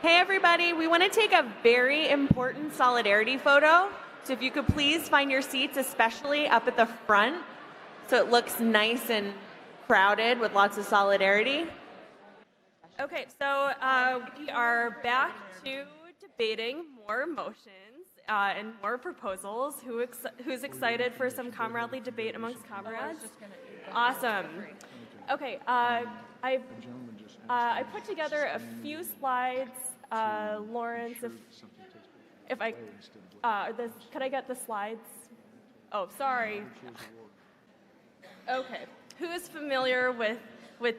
Hey everybody, we want to take a very important solidarity photo. So if you could please find your seats, especially up at the front, so it looks nice and crowded with lots of solidarity. Okay, so we are back to debating more motions and more proposals. Who's excited for some comradely debate amongst comrades? Awesome. Okay, I put together a few slides. Lawrence, if I, could I get the slides? Oh, sorry. Okay, who is familiar with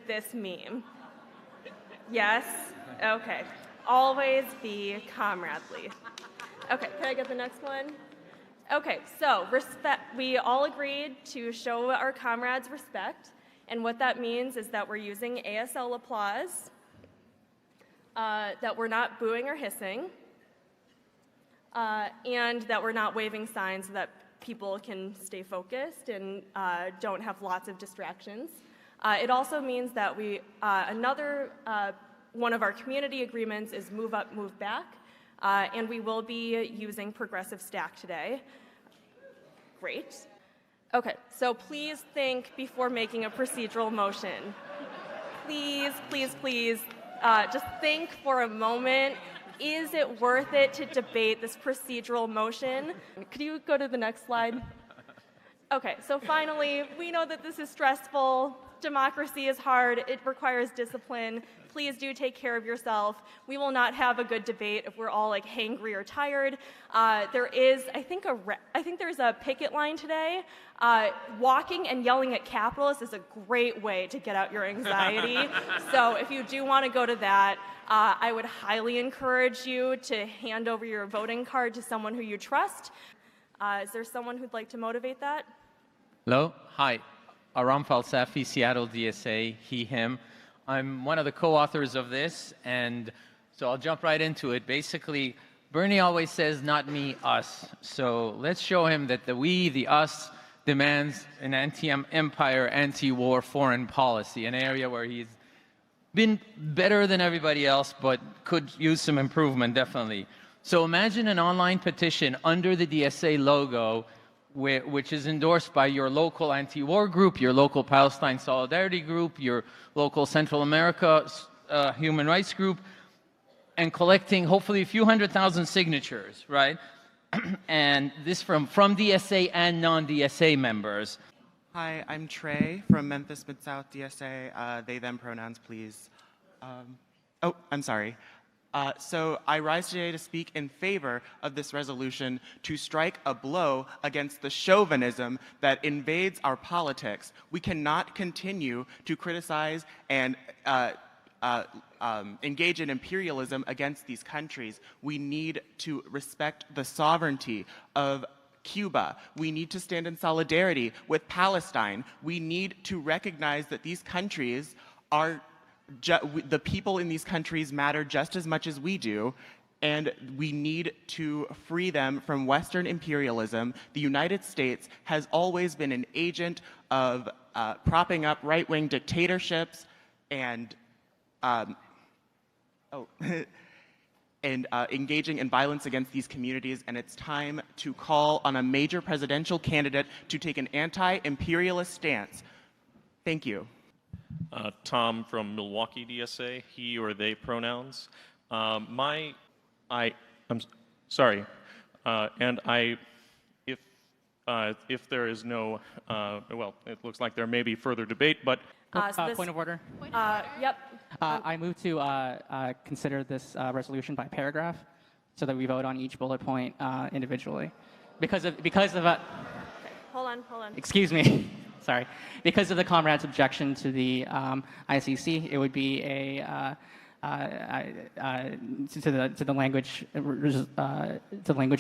this meme? Yes? Okay. Always be comradely. Okay, can I get the next one? Okay, so we all agreed to show our comrades respect, and what that means is that we're using ASL applause, that we're not booing or hissing, and that we're not waving signs so that people can stay focused and don't have lots of distractions. It also means that another one of our community agreements is move up, move back, and we will be using progressive stack today. Great. Okay, so please think before making a procedural motion. Please, please, please, just think for a moment. Is it worth it to debate this procedural motion? Could you go to the next slide? Okay, so finally, we know that this is stressful. Democracy is hard. It requires discipline. Please do take care of yourself. We will not have a good debate if we're all like hangry or tired. There is, I think there's a picket line today. Walking and yelling at capitalists is a great way to get out your anxiety. So if you do want to go to that, I would highly encourage you to hand over your voting card to someone who you trust. Is there someone who'd like to motivate that? Hello, hi. Aram Falsafi, Seattle DSA, he, him. I'm one of the co-authors of this, and so I'll jump right into it. Basically, Bernie always says, not me, us. So let's show him that the we, the us, demands an anti-empire, anti-war foreign policy, an area where he's been better than everybody else, but could use some improvement, definitely. So imagine an online petition under the DSA logo, which is endorsed by your local anti-war group, your local Palestine Solidarity group, your local Central America human rights group, and collecting hopefully a few 100,000 signatures, right? And this from DSA and non-DSA members. Hi, I'm Trey from Memphis Mid-South DSA. They, them pronouns, please. Oh, I'm sorry. So I rise today to speak in favor of this resolution to strike a blow against the chauvinism that invades our politics. We cannot continue to criticize and engage in imperialism against these countries. We need to respect the sovereignty of Cuba. We need to stand in solidarity with Palestine. We need to recognize that these countries are the people in these countries matter just as much as we do, and we need to free them from Western imperialism. The United States has always been an agent of propping up right-wing dictatorships and engaging in violence against these communities, and it's time to call on a major presidential candidate to take an anti-imperialist stance. Thank you. Tom from Milwaukee DSA, he or they pronouns. I'm sorry, if there is no, well, it looks like there may be further debate, but. Point of order. Yep. I move to consider this resolution by paragraph, so that we vote on each bullet point individually, because of. Okay, hold on. Excuse me. Sorry. Because of the comrade's objection to the ICC, it would be to the language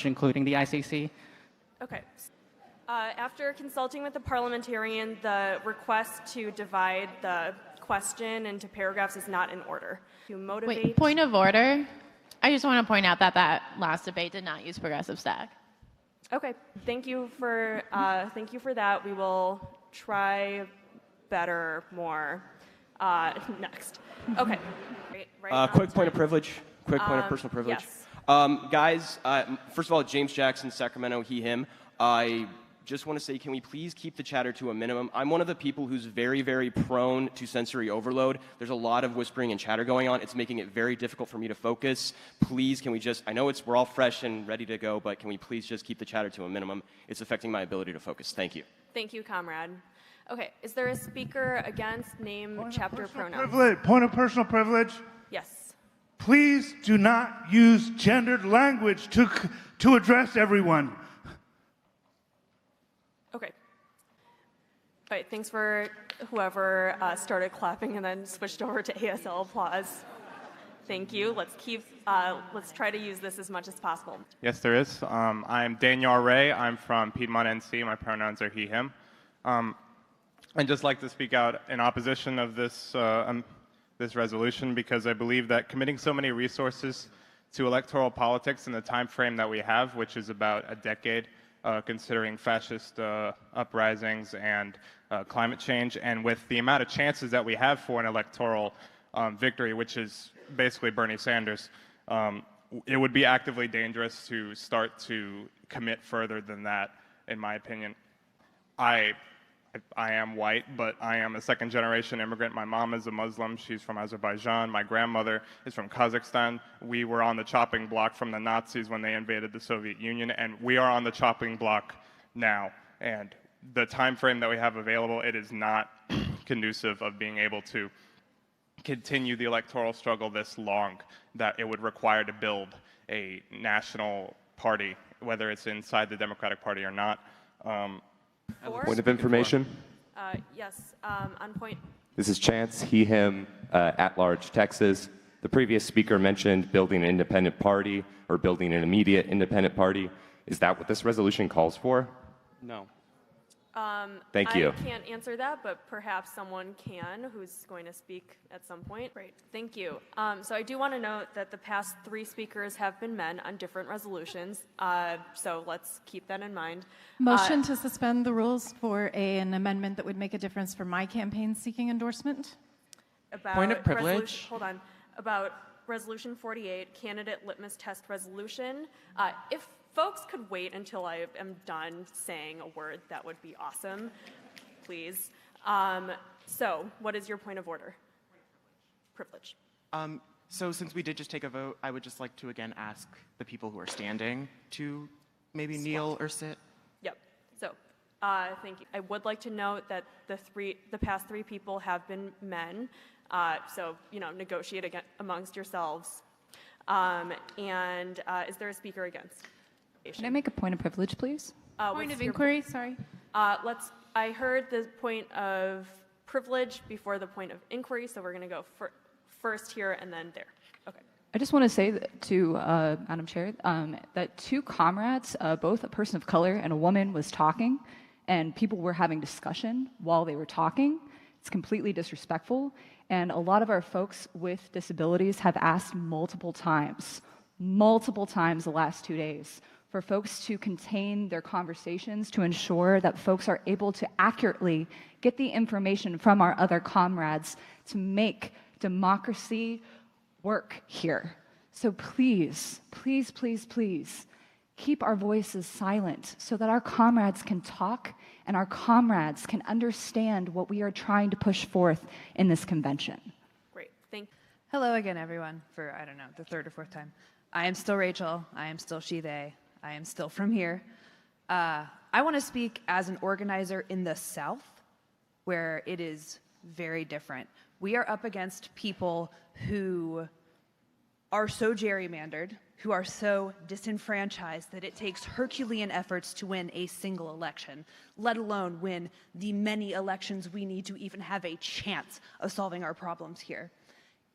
including the ICC. Okay. After consulting with the parliamentarian, the request to divide the question into paragraphs is not in order. To motivate. Wait, point of order. I just want to point out that last debate did not use progressive stack. Okay. Thank you for that. We will try better, more next. Okay. Quick point of privilege. Quick point of personal privilege. Yes. Guys, first of all, James Jackson, Sacramento, he, him. I just want to say, can we please keep the chatter to a minimum? I'm one of the people who's very, very prone to sensory overload. There's a lot of whispering and chatter going on. It's making it very difficult for me to focus. Please, can we just, I know we're all fresh and ready to go, but can we please just keep the chatter to a minimum? It's affecting my ability to focus. Thank you. Thank you, comrade. Okay, is there a speaker against name, chapter, pronouns? Point of personal privilege. Yes. Please do not use gendered language to address everyone. Okay. All right, thanks for whoever started clapping and then switched over to ASL applause. Thank you. Let's try to use this as much as possible. Yes, there is. I'm Daniel Ray. I'm from Piedmont, NC. My pronouns are he, him. I'd just like to speak out in opposition of this resolution because I believe that committing so many resources to electoral politics in the time frame that we have, which is about a decade, considering fascist uprisings and climate change, and with the amount of chances that we have for an electoral victory, which is basically Bernie Sanders, it would be actively dangerous to start to commit further than that, in my opinion. I am white, but I am a second-generation immigrant. My mom is a Muslim. She's from Azerbaijan. My grandmother is from Kazakhstan. We were on the chopping block from the Nazis when they invaded the Soviet Union, and we are on the chopping block now. And the time frame that we have available, it is not conducive of being able to continue the electoral struggle this long, that it would require to build a national party, whether it's inside the Democratic Party or not. Point of information. Yes, on point. This is Chance, he, him, at-large Texas. The previous speaker mentioned building an independent party or building an immediate independent party. Is that what this resolution calls for? No. Thank you. I can't answer that, but perhaps someone can who's going to speak at some point. Great, thank you. So I do want to note that the past 3 speakers have been men on different resolutions, so let's keep that in mind. Motion to suspend the rules for an amendment that would make a difference for my campaign seeking endorsement. About Point of privilege. Hold on. About Resolution 48, candidate litmus test resolution. If folks could wait until I am done saying a word, that would be awesome, please. So, what is your point of order? Privilege. So since we did just take a vote, I would just like to again ask the people who are standing to maybe kneel or sit. Yep. So, thank you. I would like to note that the past 3 people have been men. So, negotiate amongst yourselves. Is there a speaker against? Can I make a point of privilege, please? Point of inquiry, sorry. I heard the point of privilege before the point of inquiry, so we're going to go first here and then there. Okay. I just want to say to Madam Chair that 2 comrades, both a person of color and a woman, was talking, and people were having discussion while they were talking. It's completely disrespectful, and a lot of our folks with disabilities have asked multiple times the last 2 days, for folks to contain their conversations to ensure that folks are able to accurately get the information from our other comrades to make democracy work here. So please, please, please, please, keep our voices silent so that our comrades can talk and our comrades can understand what we are trying to push forth in this convention. Great, thank you. Hello again, everyone, for, I don't know, the 3rd or 4th time. I am still Rachel. I am still she, they. I am still from here. I want to speak as an organizer in the South, where it is very different. We are up against people who are so gerrymandered, who are so disenfranchised that it takes Herculean efforts to win a single election, let alone win the many elections we need to even have a chance of solving our problems here.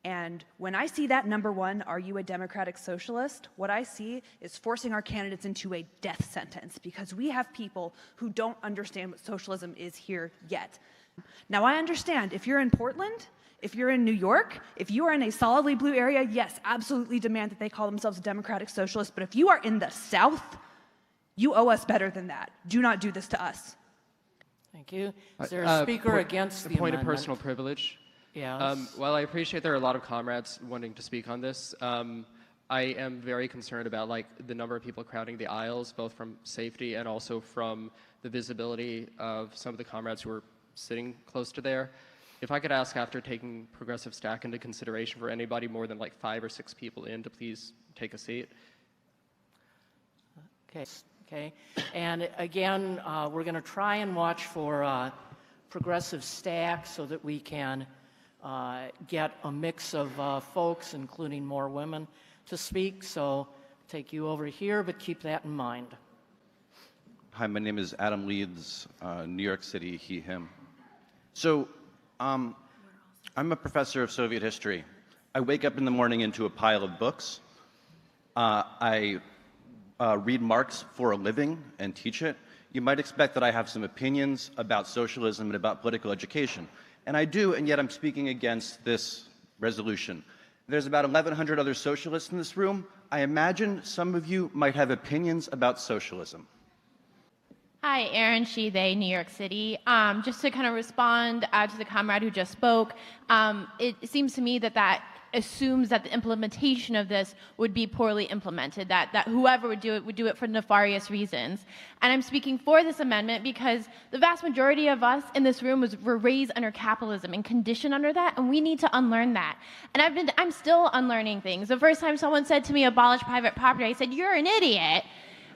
And when I see that number 1, are you a democratic socialist? What I see is forcing our candidates into a death sentence because we have people who don't understand what socialism is here yet. Now, I understand if you're in Portland, if you're in New York, if you are in a solidly blue area, yes, absolutely demand that they call themselves a democratic socialist. But if you are in the South, you owe us better than that. Do not do this to us. Thank you. Is there a speaker against the point amendment? of personal privilege? Yes. While I appreciate there are a lot of comrades wanting to speak on this, I am very concerned about like the number of people crowding the aisles, both from safety and also from the visibility of some of the comrades who are sitting close to there. If I could ask, after taking progressive stack into consideration, for anybody more than like 5 or 6 people in to please take a seat. Okay. And again, we're going to try and watch for progressive stack so that we can get a mix of folks, including more women, to speak. So take you over here, but keep that in mind. Hi, my name is Adam Leeds, New York City, he, him. So I'm a professor of Soviet history. I wake up in the morning into a pile of books. I read Marx for a living and teach it. You might expect that I have some opinions about socialism and about political education. And I do, and yet I'm speaking against this resolution. There's about 1,100 other socialists in this room. I imagine some of you might have opinions about socialism. Hi, Erin She, they, New York City. Just to kind of respond to the comrade who just spoke, it seems to me that that assumes that the implementation of this would be poorly implemented, that whoever would do it for nefarious reasons. And I'm speaking for this amendment because the vast majority of us in this room were raised under capitalism and conditioned under that, and we need to unlearn that. And I'm still unlearning things. The first time someone said to me, abolish private property, I said, you're an idiot.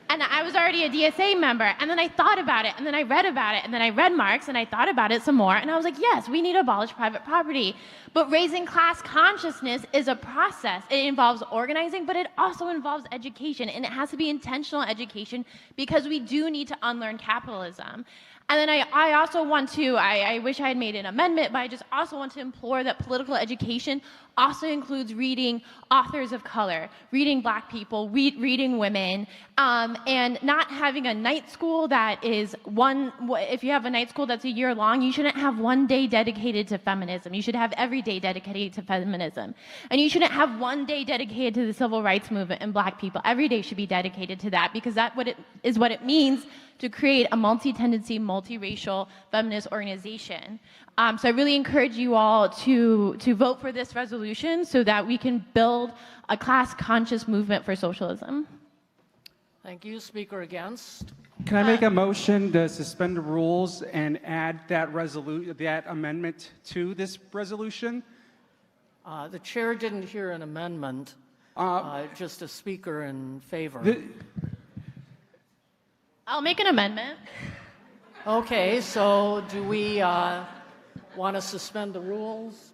And I was already a DSA member, and then I thought about it, and then I read about it, and then I read Marx, and I thought about it some more, and I was like, yes, we need to abolish private property. But raising class consciousness is a process. It involves organizing, but it also involves education, and it has to be intentional education because we do need to unlearn capitalism. And then I also want to, I wish I had made an amendment, but I just also want to implore that political education also includes reading authors of color, reading Black people, reading women, and not having a night school that is if you have a night school that's a year long, you shouldn't have one day dedicated to feminism. You should have every day dedicated to feminism. And you shouldn't have one day dedicated to the civil rights movement and Black people. Every day should be dedicated to that because that's what it means to create a multi-tendency, multiracial feminist organization. So I really encourage you all to vote for this resolution so that we can build a class-conscious movement for socialism. Thank you. Speaker against? Can I make a motion to suspend the rules and add that amendment to this resolution? The chair didn't hear an amendment, just a speaker in favor. I'll make an amendment. Okay, so do we want to suspend the rules?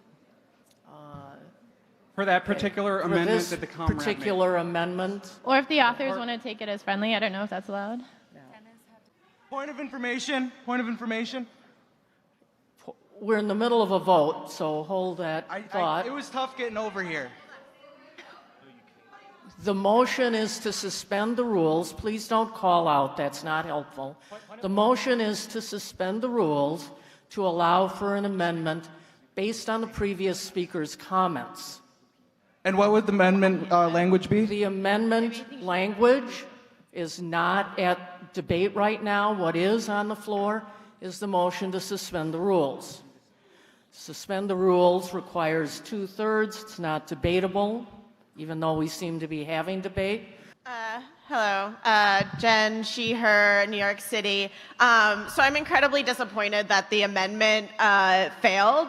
For that particular amendment this that the comrade particular amendment? Or if the authors want to take it as friendly, I don't know if that's allowed. Point of information. Point of information. We're in the middle of a vote, so hold that thought. It was tough getting over here. The motion is to suspend the rules. Please don't call out. That's not helpful. The motion is to suspend the rules to allow for an amendment based on the previous speaker's comments. And what would the amendment language be? The amendment language is not at debate right now. What is on the floor is the motion to suspend the rules. Suspend the rules requires 2/3. It's not debatable, even though we seem to be having debate. Hello, Jen, she, her, New York City. So I'm incredibly disappointed that the amendment failed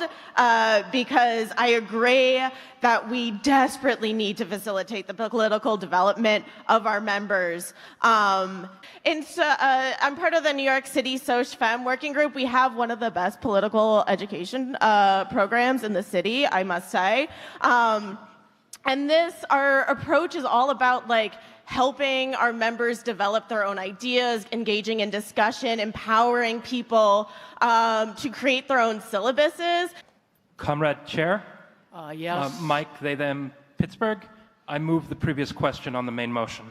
because I agree that we desperately need to facilitate the political development of our members. And so I'm part of the New York City Soc Fem working group. We have one of the best political education programs in the city, I must say. And our approach is all about helping our members develop their own ideas, engaging in discussion, empowering people to create their own syllabuses. Comrade Chair? Yes. Mike, they, them, Pittsburgh. I move the previous question on the main motion.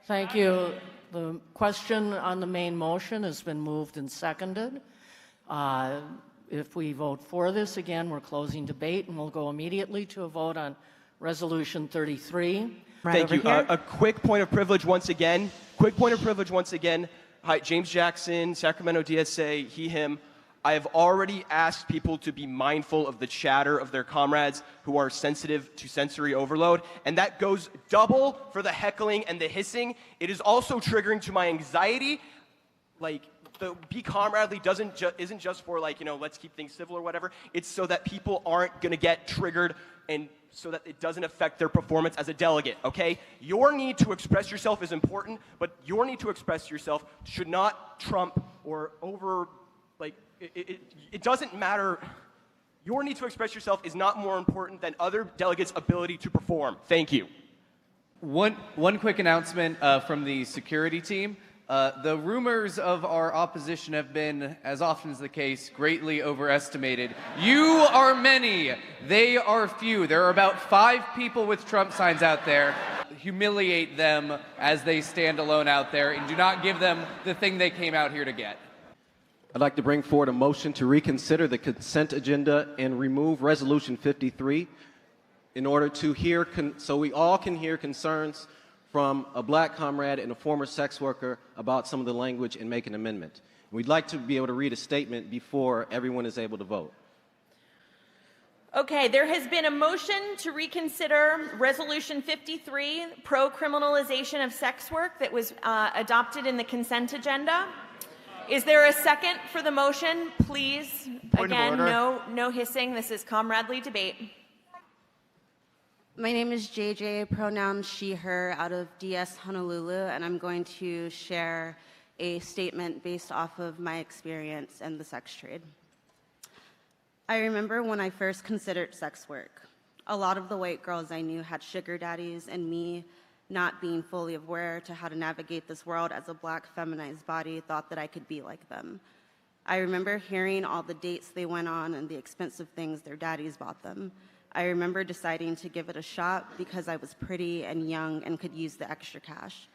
Thank you. The question on the main motion has been moved and seconded. If we vote for this, again, we're closing debate, and we'll go immediately to a vote on Resolution 33. Thank you. A quick point of privilege once again. Hi, James Jackson, Sacramento DSA, he, him. I have already asked people to be mindful of the chatter of their comrades who are sensitive to sensory overload, and that goes double for the heckling and the hissing. It is also triggering to my anxiety. Like, the be comradely isn't just for, like, let's keep things civil or whatever. It's so that people aren't going to get triggered and so that it doesn't affect their performance as a delegate, okay? Your need to express yourself is important, but your need to express yourself should not trump or it doesn't matter. Your need to express yourself is not more important than other delegates' ability to perform. Thank you. One quick announcement from the security team. The rumors of our opposition have been, as often is the case, greatly overestimated. You are many. They are few. There are about 5 people with Trump signs out there. Humiliate them as they stand alone out there and do not give them the thing they came out here to get. I'd like to bring forward a motion to reconsider the consent agenda and remove Resolution 53 in order to hear, so we all can hear concerns from a black comrade and a former sex worker about some of the language and make an amendment. We'd like to be able to read a statement before everyone is able to vote. Okay, there has been a motion to reconsider Resolution 53, pro-criminalization of sex work, that was adopted in the consent agenda. Is there a second for the motion? Please, again, no hissing. This is comradely debate. My name is JJ, pronoun she, her, out of DS Honolulu, and I'm going to share a statement based off of my experience in the sex trade. I remember when I first considered sex work. A lot of the white girls I knew had sugar daddies, and me, not being fully aware to how to navigate this world as a black feminized body, thought that I could be like them. I remember hearing all the dates they went on and the expensive things their daddies bought them. I remember deciding to give it a shot because I was pretty and young and could use the extra cash.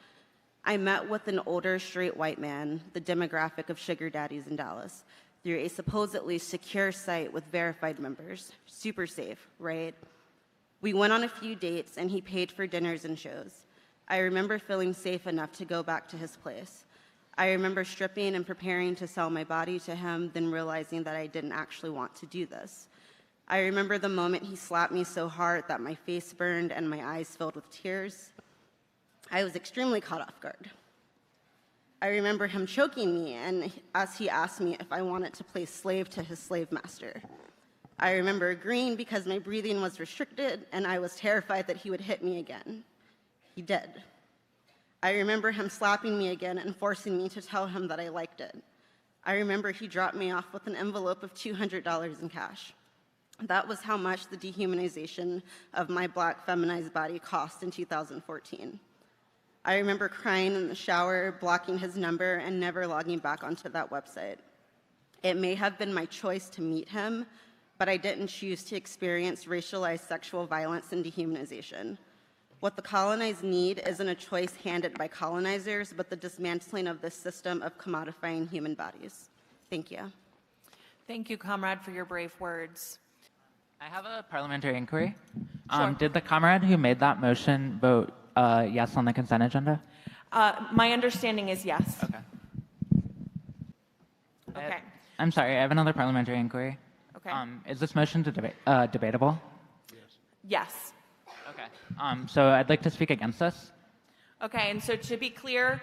I met with an older straight white man, the demographic of sugar daddies in Dallas, through a supposedly secure site with verified members. Super safe, right? We went on a few dates and he paid for dinners and shows. I remember feeling safe enough to go back to his place. I remember stripping and preparing to sell my body to him, then realizing that I didn't actually want to do this. I remember the moment he slapped me so hard that my face burned and my eyes filled with tears. I was extremely caught off guard. I remember him choking me and as he asked me if I wanted to play slave to his slave master. I remember agreeing because my breathing was restricted and I was terrified that he would hit me again. He did. I remember him slapping me again and forcing me to tell him that I liked it. I remember he dropped me off with an envelope of $200 in cash. That was how much the dehumanization of my black feminized body cost in 2014. I remember crying in the shower, blocking his number, and never logging back onto that website. It may have been my choice to meet him, but I didn't choose to experience racialized sexual violence and dehumanization. What the colonized need isn't a choice handed by colonizers, but the dismantling of this system of commodifying human bodies. Thank you. Thank you, comrade, for your brave words. I have a parliamentary inquiry. Sure. Did the comrade who made that motion vote yes on the consent agenda? My understanding is yes. Okay. Okay. I'm sorry, I have another parliamentary inquiry. Okay. Is this motion debatable? Yes. Okay. So I'd like to speak against this. Okay, and so to be clear,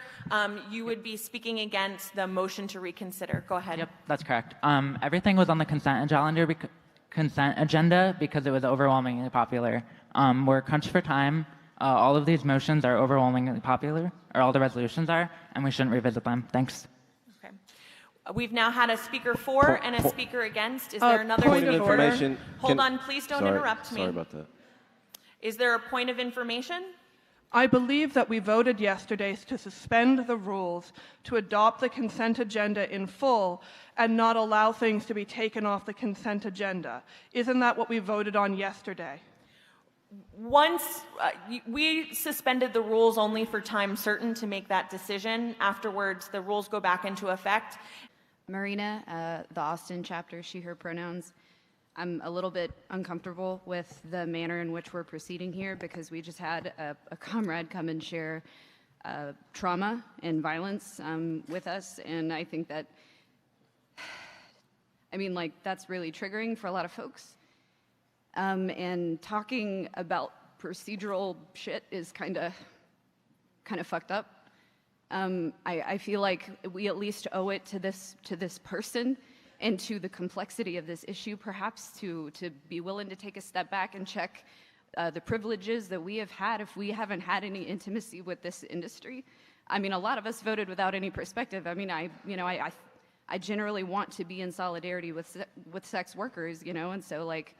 you would be speaking against the motion to reconsider. Go ahead. Yep, that's correct. Everything was on the consent agenda because it was overwhelmingly popular. We're crunched for time. All of these motions are overwhelmingly popular, or all the resolutions are, and we shouldn't revisit them. Thanks. Okay. We've now had a speaker for and a speaker against. Is there another point of speaker? information. Hold on, please don't interrupt me. Sorry about that. Is there a point of information? I believe that we voted yesterday to suspend the rules to adopt the consent agenda in full and not allow things to be taken off the consent agenda. Isn't that what we voted on yesterday? Once we suspended the rules only for time certain to make that decision. Afterwards, the rules go back into effect. Marina, the Austin chapter, she, her pronouns. I'm a little bit uncomfortable with the manner in which we're proceeding here because we just had a comrade come and share trauma and violence with us, and I think that I mean, like, that's really triggering for a lot of folks. And talking about procedural shit is kind of fucked up. I feel like we at least owe it to this person and to the complexity of this issue, perhaps, to be willing to take a step back and check the privileges that we have had if we haven't had any intimacy with this industry. I mean, a lot of us voted without any perspective. I mean, I generally want to be in solidarity with sex workers, you know, and so like,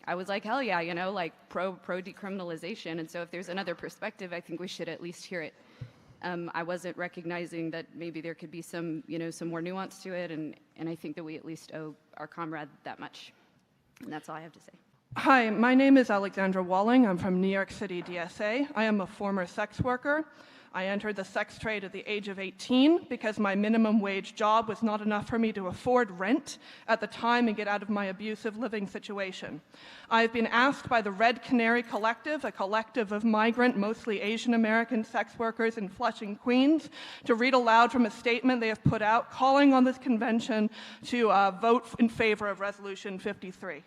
I was like, hell yeah, you know, like pro decriminalization. And so if there's another perspective, I think we should at least hear it. I wasn't recognizing that maybe there could be some, you know, some more nuance to it, and I think that we at least owe our comrade that much. And that's all I have to say. Hi, my name is Alexandra Walling. I'm from New York City, DSA. I am a former sex worker. I entered the sex trade at the age of 18 because my minimum wage job was not enough for me to afford rent at the time and get out of my abusive living situation. I've been asked by the Red Canary Collective, a collective of migrant, mostly Asian American sex workers in Flushing, Queens, to read aloud from a statement they have put out calling on this convention to vote in favor of Resolution 53.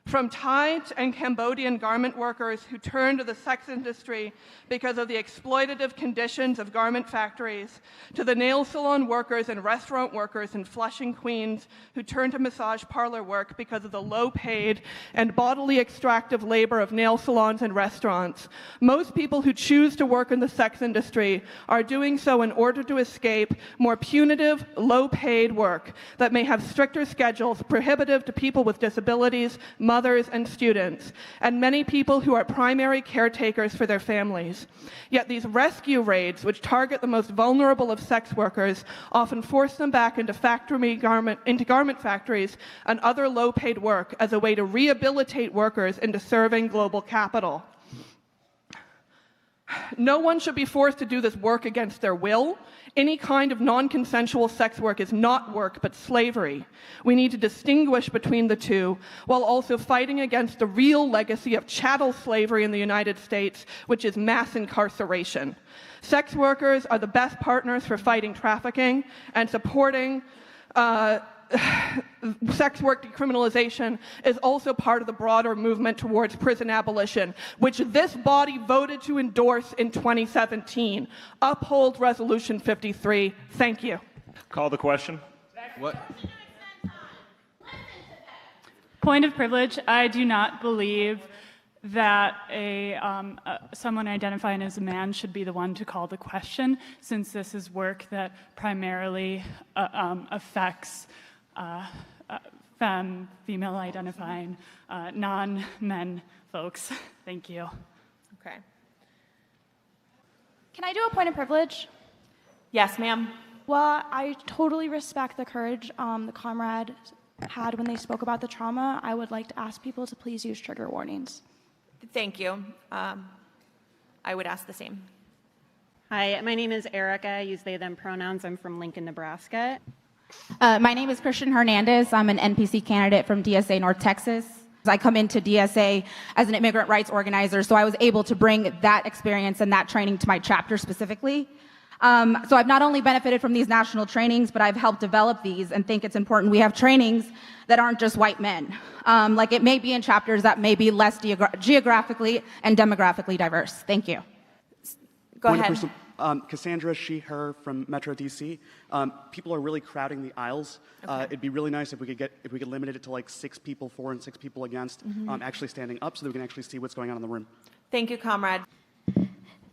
From Thai and Cambodian garment workers who turned to the sex industry because of the exploitative conditions of garment factories, to the nail salon workers and restaurant workers in Flushing, Queens, who turned to massage parlor work because of the low-paid and bodily extractive labor of nail salons and restaurants. Most people who choose to work in the sex industry are doing so in order to escape more punitive, low-paid work that may have stricter schedules prohibitive to people with disabilities, mothers, and students, and many people who are primary caretakers for their families. Yet these rescue raids, which target the most vulnerable of sex workers, often force them back into garment factories and other low-paid work as a way to rehabilitate workers into serving global capital. No one should be forced to do this work against their will. Any kind of non-consensual sex work is not work, but slavery. We need to distinguish between the two, while also fighting against the real legacy of chattel slavery in the United States, which is mass incarceration. Sex workers are the best partners for fighting trafficking and supporting sex work decriminalization is also part of the broader movement towards prison abolition, which this body voted to endorse in 2017. Uphold Resolution 53. Thank you. Call the question. What? Point of privilege. I do not believe that someone identifying as a man should be the one to call the question, since this is work that primarily affects female identifying, non-men folks. Thank you. Okay. Can I do a point of privilege? Yes, ma'am. Well, I totally respect the courage the comrade had when they spoke about the trauma. I would like to ask people to please use trigger warnings. Thank you. I would ask the same. Hi, my name is Erica. I use they, them pronouns. I'm from Lincoln, Nebraska. My name is Christian Hernandez. I'm an NPC candidate from DSA North Texas. I come into DSA as an immigrant rights organizer, so I was able to bring that experience and that training to my chapter specifically. So I've not only benefited from these national trainings, but I've helped develop these and think it's important we have trainings that aren't just white men. Like it may be in chapters that may be less geographically and demographically diverse. Thank you. Go ahead. Cassandra, she, her from Metro DC. People are really crowding the aisles. Okay. It'd be really nice if we could limit it to like 6 people for and 6 people against, actually standing up so that we can actually see what's going on in the room. Thank you, comrade.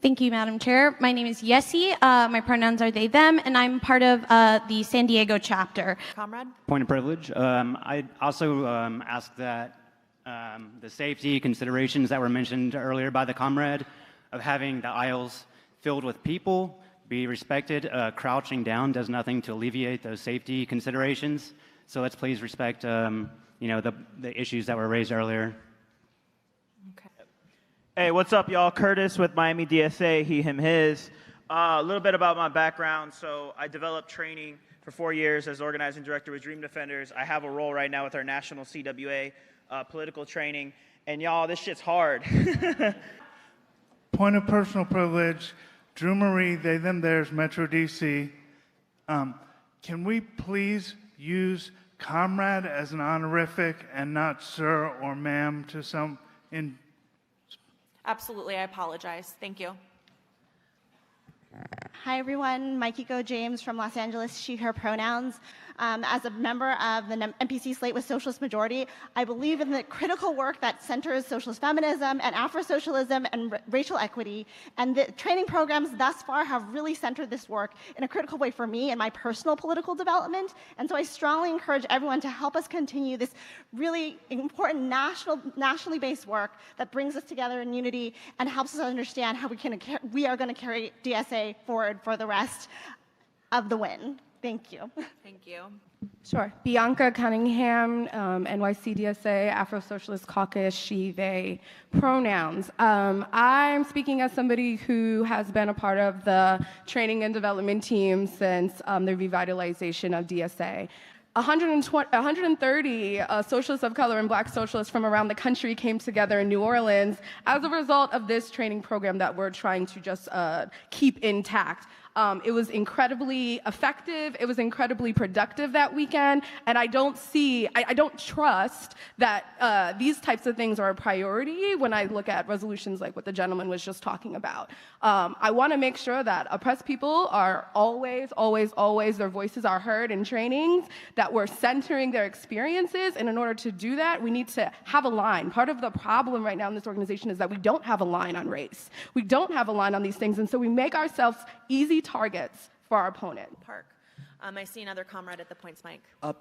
Thank you, Madam Chair. My name is Yessie. My pronouns are they, them, and I'm part of the San Diego chapter. Comrade? Point of privilege. I also ask that the safety considerations that were mentioned earlier by the comrade of having the aisles filled with people be respected. Crouching down does nothing to alleviate those safety considerations. So let's please respect, the issues that were raised earlier. Hey, what's up, y'all? Curtis with Miami DSA, he, him, his. A little bit about my background. So I developed training for 4 years as organizing director with Dream Defenders. I have a role right now with our national CWA political training. And y'all, this shit's hard. Point of personal privilege. Drew Marie, they, them, theirs, Metro DC. Can we please use comrade as an honorific and not sir or ma'am to some in. Absolutely, I apologize. Thank you. Hi, everyone. Mikiko James from Los Angeles, she, her pronouns. As a member of the NPC slate with Socialist Majority, I believe in the critical work that centers socialist feminism and Afro-socialism and racial equity. And the training programs thus far have really centered this work in a critical way for me in my personal political development. And so I strongly encourage everyone to help us continue this really important nationally based work that brings us together in unity and helps us understand how we are going to carry DSA forward for the rest of the win. Thank you. Thank you. Sure. Bianca Cunningham, NYCDSA, Afro-Socialist Caucus, she, they pronouns. I'm speaking as somebody who has been a part of the training and development team since the revitalization of DSA. 130 socialists of color and black socialists from around the country came together in New Orleans as a result of this training program that we're trying to just keep intact. It was incredibly effective. It was incredibly productive that weekend. And I don't trust that these types of things are a priority when I look at resolutions like what the gentleman was just talking about. I want to make sure that oppressed people are always, their voices are heard in trainings, that we're centering their experiences. And in order to do that, we need to have a line. Part of the problem right now in this organization is that we don't have a line on race. We don't have a line on these things. And so we make ourselves easy targets for our opponent. Park. I see another comrade at the points mic.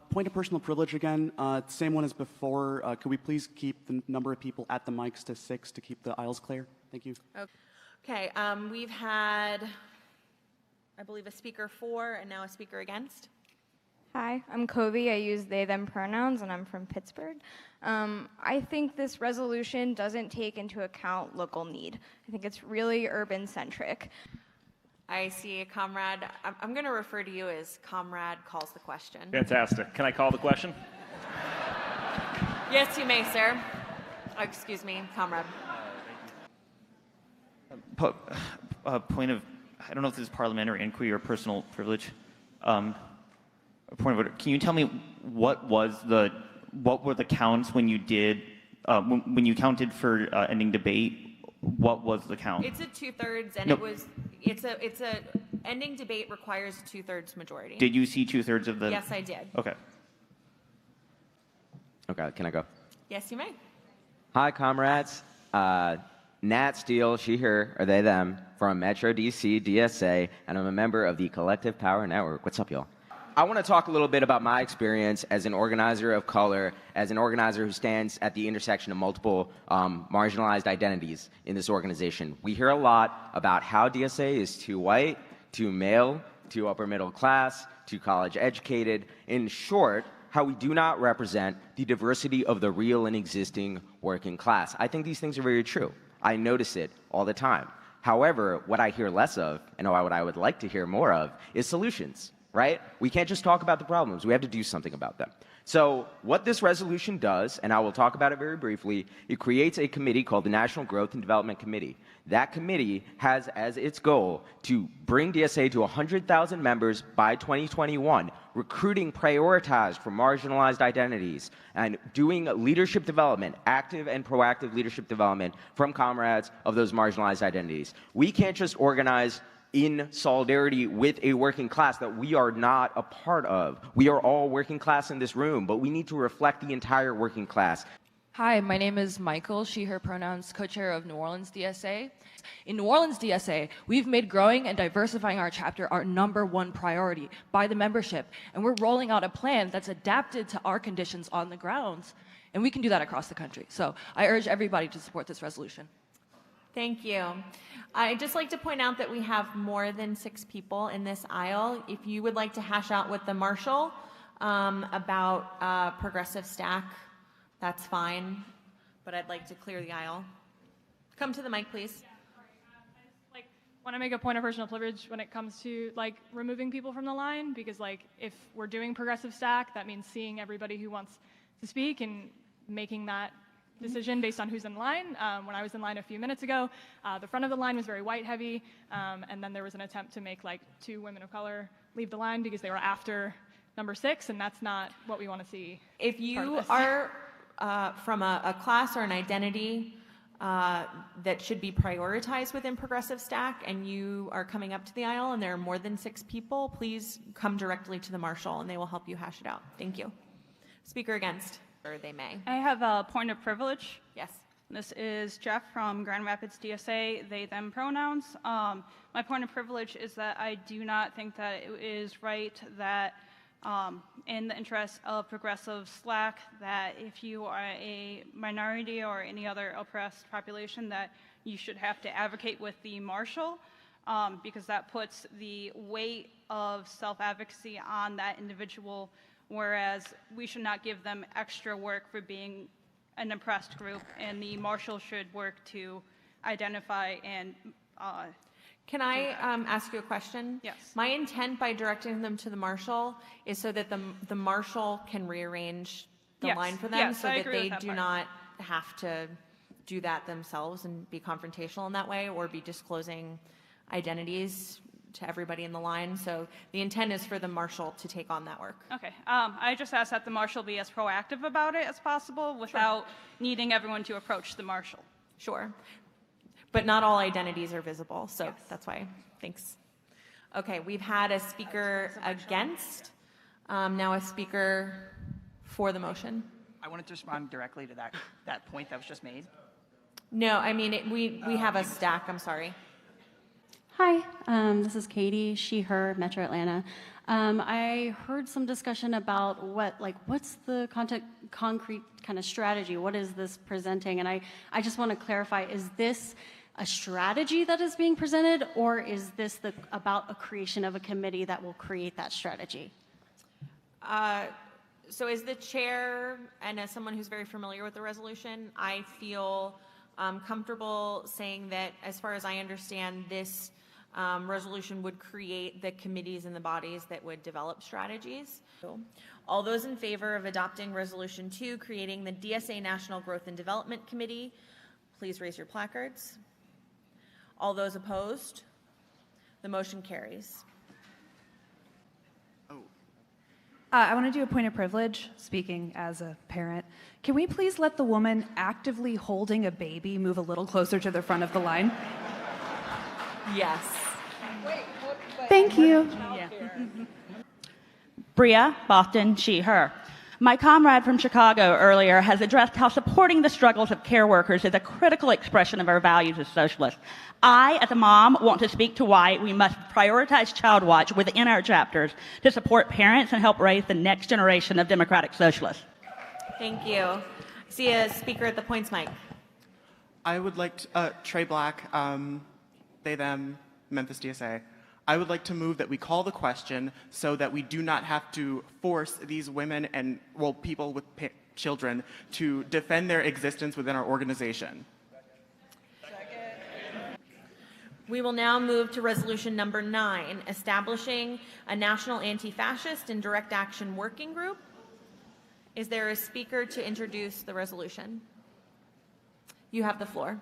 Point of personal privilege again, same one as before. Could we please keep the number of people at the mics to 6 to keep the aisles clear? Thank you. Okay, we've had, I believe, a speaker for and now a speaker against. Hi, I'm Covey. I use they, them pronouns, and I'm from Pittsburgh. I think this resolution doesn't take into account local need. I think it's really urban-centric. I see a comrade. I'm going to refer to you as comrade calls the question. Fantastic. Can I call the question? Yes, you may, sir. Oh, excuse me, comrade. Point of, I don't know if this is parliamentary inquiry or personal privilege. A point of order. Can you tell me what were the counts when you did when you counted for ending debate? What was the count? It's a 2/3, and it's a ending debate requires a 2/3 majority. Did you see 2/3 of the? Yes, I did. Okay. Okay, can I go? Yes, you may. Hi, comrades. Nat Steele, she, her, or they, them, from Metro DC, DSA, and I'm a member of the Collective Power Network. What's up, y'all? I want to talk a little bit about my experience as an organizer of color, as an organizer who stands at the intersection of multiple marginalized identities in this organization. We hear a lot about how DSA is too white, too male, too upper middle class, too college educated. In short, how we do not represent the diversity of the real and existing working class. I think these things are very true. I notice it all the time. However, what I hear less of, and what I would like to hear more of, is solutions. Right? We can't just talk about the problems. We have to do something about them. So what this resolution does, and I will talk about it very briefly, it creates a committee called the National Growth and Development Committee. That committee has as its goal to bring DSA to 100,000 members by 2021, recruiting prioritized for marginalized identities, and doing leadership development, active and proactive leadership development from comrades of those marginalized identities. We can't just organize in solidarity with a working class that we are not a part of. We are all working class in this room, but we need to reflect the entire working class. Hi, my name is Michael, she, her pronouns, co-chair of New Orleans DSA. In New Orleans DSA, we've made growing and diversifying our chapter our #1 priority by the membership, and we're rolling out a plan that's adapted to our conditions on the grounds, and we can do that across the country. So I urge everybody to support this resolution. Thank you. I'd just like to point out that we have more than 6 people in this aisle. If you would like to hash out with the marshal about progressive stack, that's fine, but I'd like to clear the aisle. Come to the mic, please. I want to make a point of personal privilege when it comes to removing people from the line, because if we're doing progressive stack, that means seeing everybody who wants to speak and making that decision based on who's in line. When I was in line a few minutes ago, the front of the line was very white heavy, and then there was an attempt to make 2 women of color leave the line because they were after number 6, and that's not what we want to see. If you are from a class or an identity that should be prioritized within Progressive Stack, and you are coming up to the aisle and there are more than 6 people, please come directly to the marshal and they will help you hash it out. Thank you. Speaker against, or they may. I have a point of privilege. Yes. This is Jeff from Grand Rapids DSA, they, them pronouns. My point of privilege is that I do not think that it is right that in the interest of progressive slack, that if you are a minority or any other oppressed population, that you should have to advocate with the marshal, because that puts the weight of self-advocacy on that individual, whereas we should not give them extra work for being an oppressed group, and the marshal should work to identify and Can I ask you a question? Yes. My intent by directing them to the marshal is so that the marshal can rearrange the Yes. line for them, Yes, so I that agree they with that do part. not have to do that themselves and be confrontational in that way, or be disclosing identities to everybody in the line. So the intent is for the marshal to take on that work. Okay, I just ask that the marshal be as proactive about it as possible without needing everyone to approach the marshal. Sure. But not all identities are visible, so that's why. Thanks. Okay, we've had a speaker against, now a speaker for the motion. I wanted to respond directly to that point that was just made. No, I mean, we have a stack, I'm sorry. Hi, this is Katie, she, her, Metro Atlanta. I heard some discussion about what's the concrete kind of strategy? What is this presenting? And I just want to clarify, is this a strategy that is being presented, or is this about a creation of a committee that will create that strategy? So as the chair and as someone who's very familiar with the resolution, I feel comfortable saying that, as far as I understand, this resolution would create the committees and the bodies that would develop strategies. So, all those in favor of adopting Resolution 2, creating the DSA National Growth and Development Committee, please raise your placards. All those opposed? The motion carries. I want to do a point of privilege, speaking as a parent. Can we please let the woman actively holding a baby move a little closer to the front of the line? Yes. Thank you. Bria, Boston, she, her. My comrade from Chicago earlier has addressed how supporting the struggles of care workers is a critical expression of our values as socialists. I, as a mom, want to speak to why we must prioritize Child Watch within our chapters to support parents and help raise the next generation of democratic socialists. Thank you. I see a speaker at the points mic. I would like to, Trey Black, they, them, Memphis DSA. I would like to move that we call the question so that we do not have to force these women and, well, people with children to defend their existence within our organization. We will now move to resolution number 9, establishing a national anti-fascist and direct action working group. Is there a speaker to introduce the resolution? You have the floor.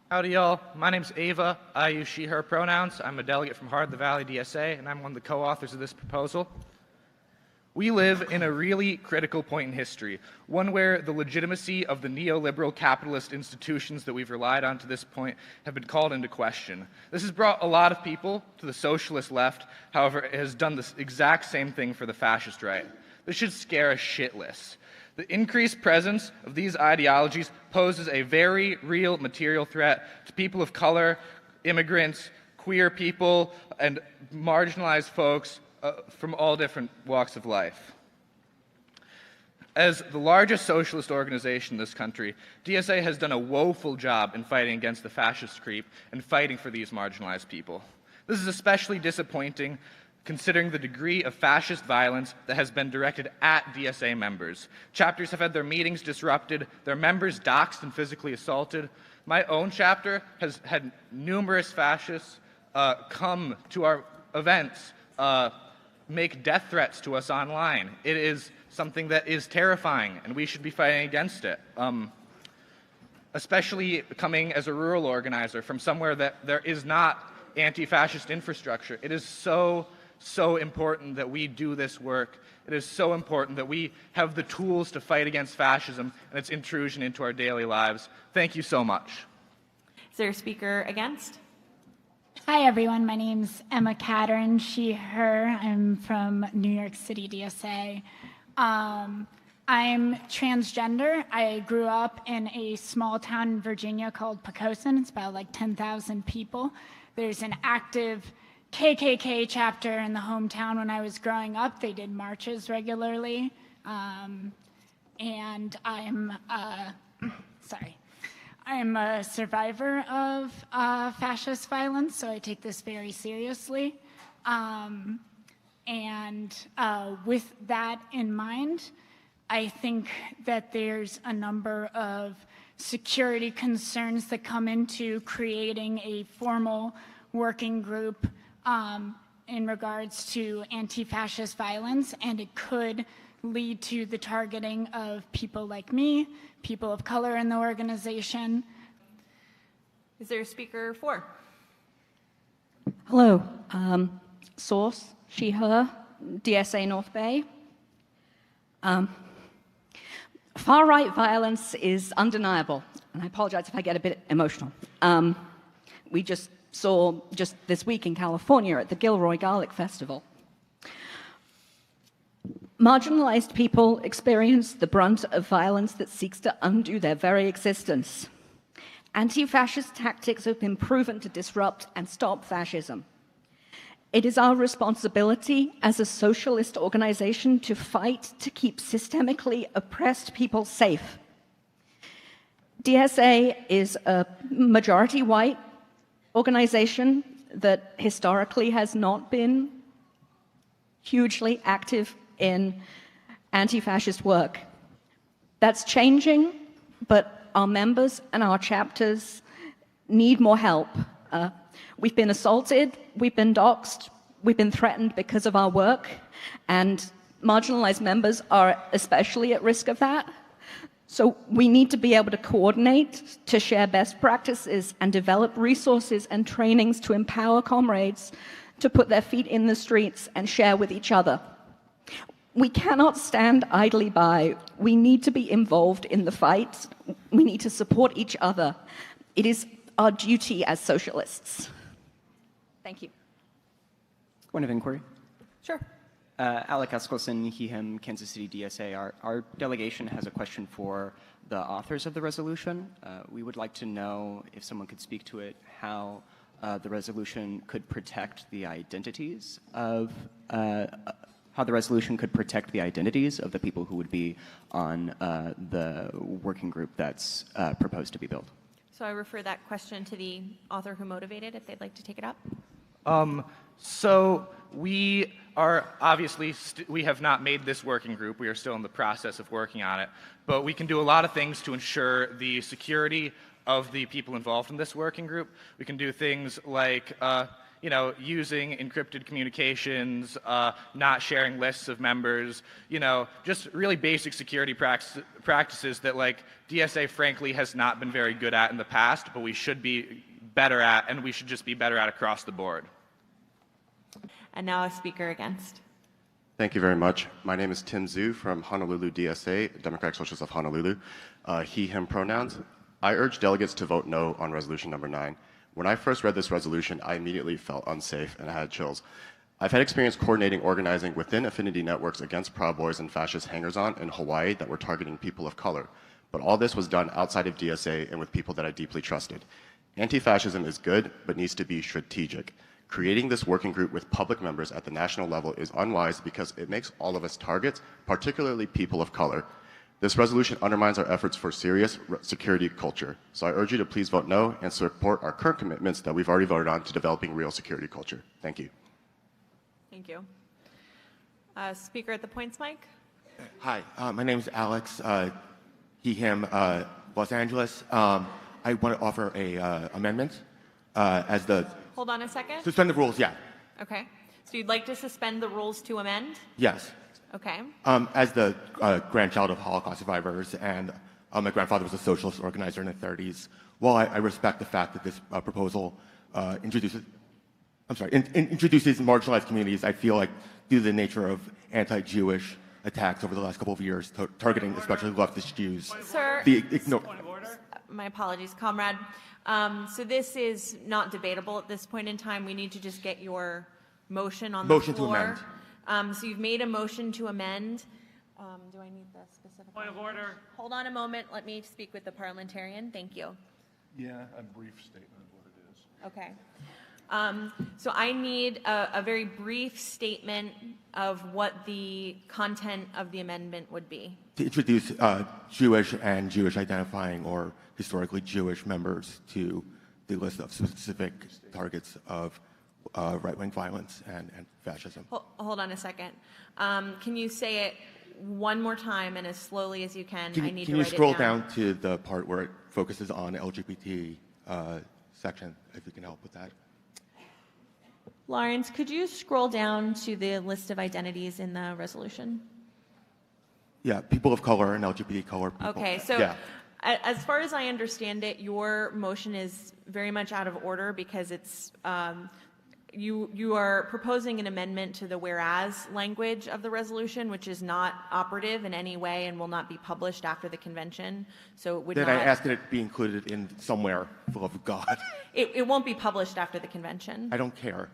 Howdy, y'all. My name's Ava. I use she, her pronouns. I'm a delegate from Heart of the Valley DSA, and I'm one of the co-authors of this proposal. We live in a really critical point in history, one where the legitimacy of the neoliberal capitalist institutions that we've relied on to this point have been called into question. This has brought a lot of people to the socialist left, however, it has done the exact same thing for the fascist right. This should scare us shitless. The increased presence of these ideologies poses a very real material threat to people of color, immigrants, queer people, and marginalized folks from all different walks of life. As the largest socialist organization in this country, DSA has done a woeful job in fighting against the fascist creep and fighting for these marginalized people. This is especially disappointing considering the degree of fascist violence that has been directed at DSA members. Chapters have had their meetings disrupted, their members doxxed and physically assaulted. My own chapter has had numerous fascists come to our events, make death threats to us online. It is something that is terrifying, and we should be fighting against it. Especially coming as a rural organizer from somewhere that there is not anti-fascist infrastructure. It is so so important that we do this work. It is so important that we have the tools to fight against fascism and its intrusion into our daily lives. Thank you so much. Is there a speaker against? Hi, everyone. My name's Emma Cattern, she, her. I'm from New York City, DSA. I'm transgender. I grew up in a small town in Virginia called Poquoson. It's about like 10,000 people. There's an active KKK chapter in the hometown when I was growing up. They did marches regularly. And I'm a survivor of fascist violence, so I take this very seriously. With that in mind, I think that there's a number of security concerns that come into creating a formal working group in regards to anti-fascist violence, and it could lead to the targeting of people like me, people of color in the organization. Is there a speaker for? Hello. Source, she, her, DSA North Bay. Far-right violence is undeniable, and I apologize if I get a bit emotional. We just saw just this week in California at the Gilroy Garlic Festival. Marginalized people experience the brunt of violence that seeks to undo their very existence. Anti-fascist tactics have been proven to disrupt and stop fascism. It is our responsibility as a socialist organization to fight to keep systemically oppressed people safe. DSA is a majority white organization that historically has not been hugely active in anti-fascist work. That's changing, but our members and our chapters need more help. We've been assaulted, we've been doxxed, we've been threatened because of our work, and marginalized members are especially at risk of that. So we need to be able to coordinate, to share best practices, and develop resources and trainings to empower comrades to put their feet in the streets and share with each other. We cannot stand idly by. We need to be involved in the fight. We need to support each other. It is our duty as socialists. Thank you. Point of inquiry. Sure. Alec Eskelson, he, him, Kansas City DSA. Our delegation has a question for the authors of the resolution. We would like to know, if someone could speak to it, how the resolution could protect the identities of the people who would be on the working group that's proposed to be built. So I refer that question to the author who motivated, if they'd like to take it up. So we are obviously, we have not made this working group. We are still in the process of working on it. But we can do a lot of things to ensure the security of the people involved in this working group. We can do things like using encrypted communications, not sharing lists of members, just really basic security practices that DSA frankly has not been very good at in the past, but we should be better at, and we should just be better at across the board. And now a speaker against. Thank you very much. My name is Tim Zhu from Honolulu DSA, Democratic Socialists of Honolulu. He, him pronouns. I urge delegates to vote no on resolution number 9. When I first read this resolution, I immediately felt unsafe and I had chills. I've had experience coordinating organizing within affinity networks against Proud Boys and fascist hangers-on in Hawaii that were targeting people of color. But all this was done outside of DSA and with people that I deeply trusted. Anti-fascism is good, but needs to be strategic. Creating this working group with public members at the national level is unwise because it makes all of us targets, particularly people of color. This resolution undermines our efforts for serious security culture. So I urge you to please vote no and support our current commitments that we've already voted on to developing real security culture. Thank you. Thank you. Speaker at the points mic. Hi, my name is Alex, he, him, Los Angeles. I want to offer a amendment as the... Hold on a second. Suspend the rules, yeah. Okay. So you'd like to suspend the rules to amend? Yes. Okay. As the grandchild of Holocaust survivors, and my grandfather was a socialist organizer in the 30s, while I respect the fact that this proposal introduces introduces marginalized communities, I feel like, due to the nature of anti-Jewish attacks over the last couple of years, targeting especially leftist Jews. Sir, my apologies, comrade. So this is not debatable at this point in time. We need to just get your motion on the floor. Motion to amend. So you've made a motion to amend. Do I need the specific? Point of order. Hold on a moment. Let me speak with the parliamentarian. Thank you. Yeah, a brief statement of what it is. Okay. So I need a very brief statement of what the content of the amendment would be. To introduce Jewish and Jewish identifying or historically Jewish members to the list of specific targets of right-wing violence and fascism. Hold on a second. Can you say it one more time and as slowly as you can? I need to write it down. Can you scroll down to the part where it focuses on LGBT section, if you can help with that? Lawrence, could you scroll down to the list of identities in the resolution? Yeah, people of color and LGBT color people. Okay, so yeah. As far as I understand it, your motion is very much out of order because it's you are proposing an amendment to the whereas language of the resolution, which is not operative in any way and will not be published after the convention. So it would Then not. I asked that it be included in somewhere, for the love of God. It won't be published after the convention. I don't care.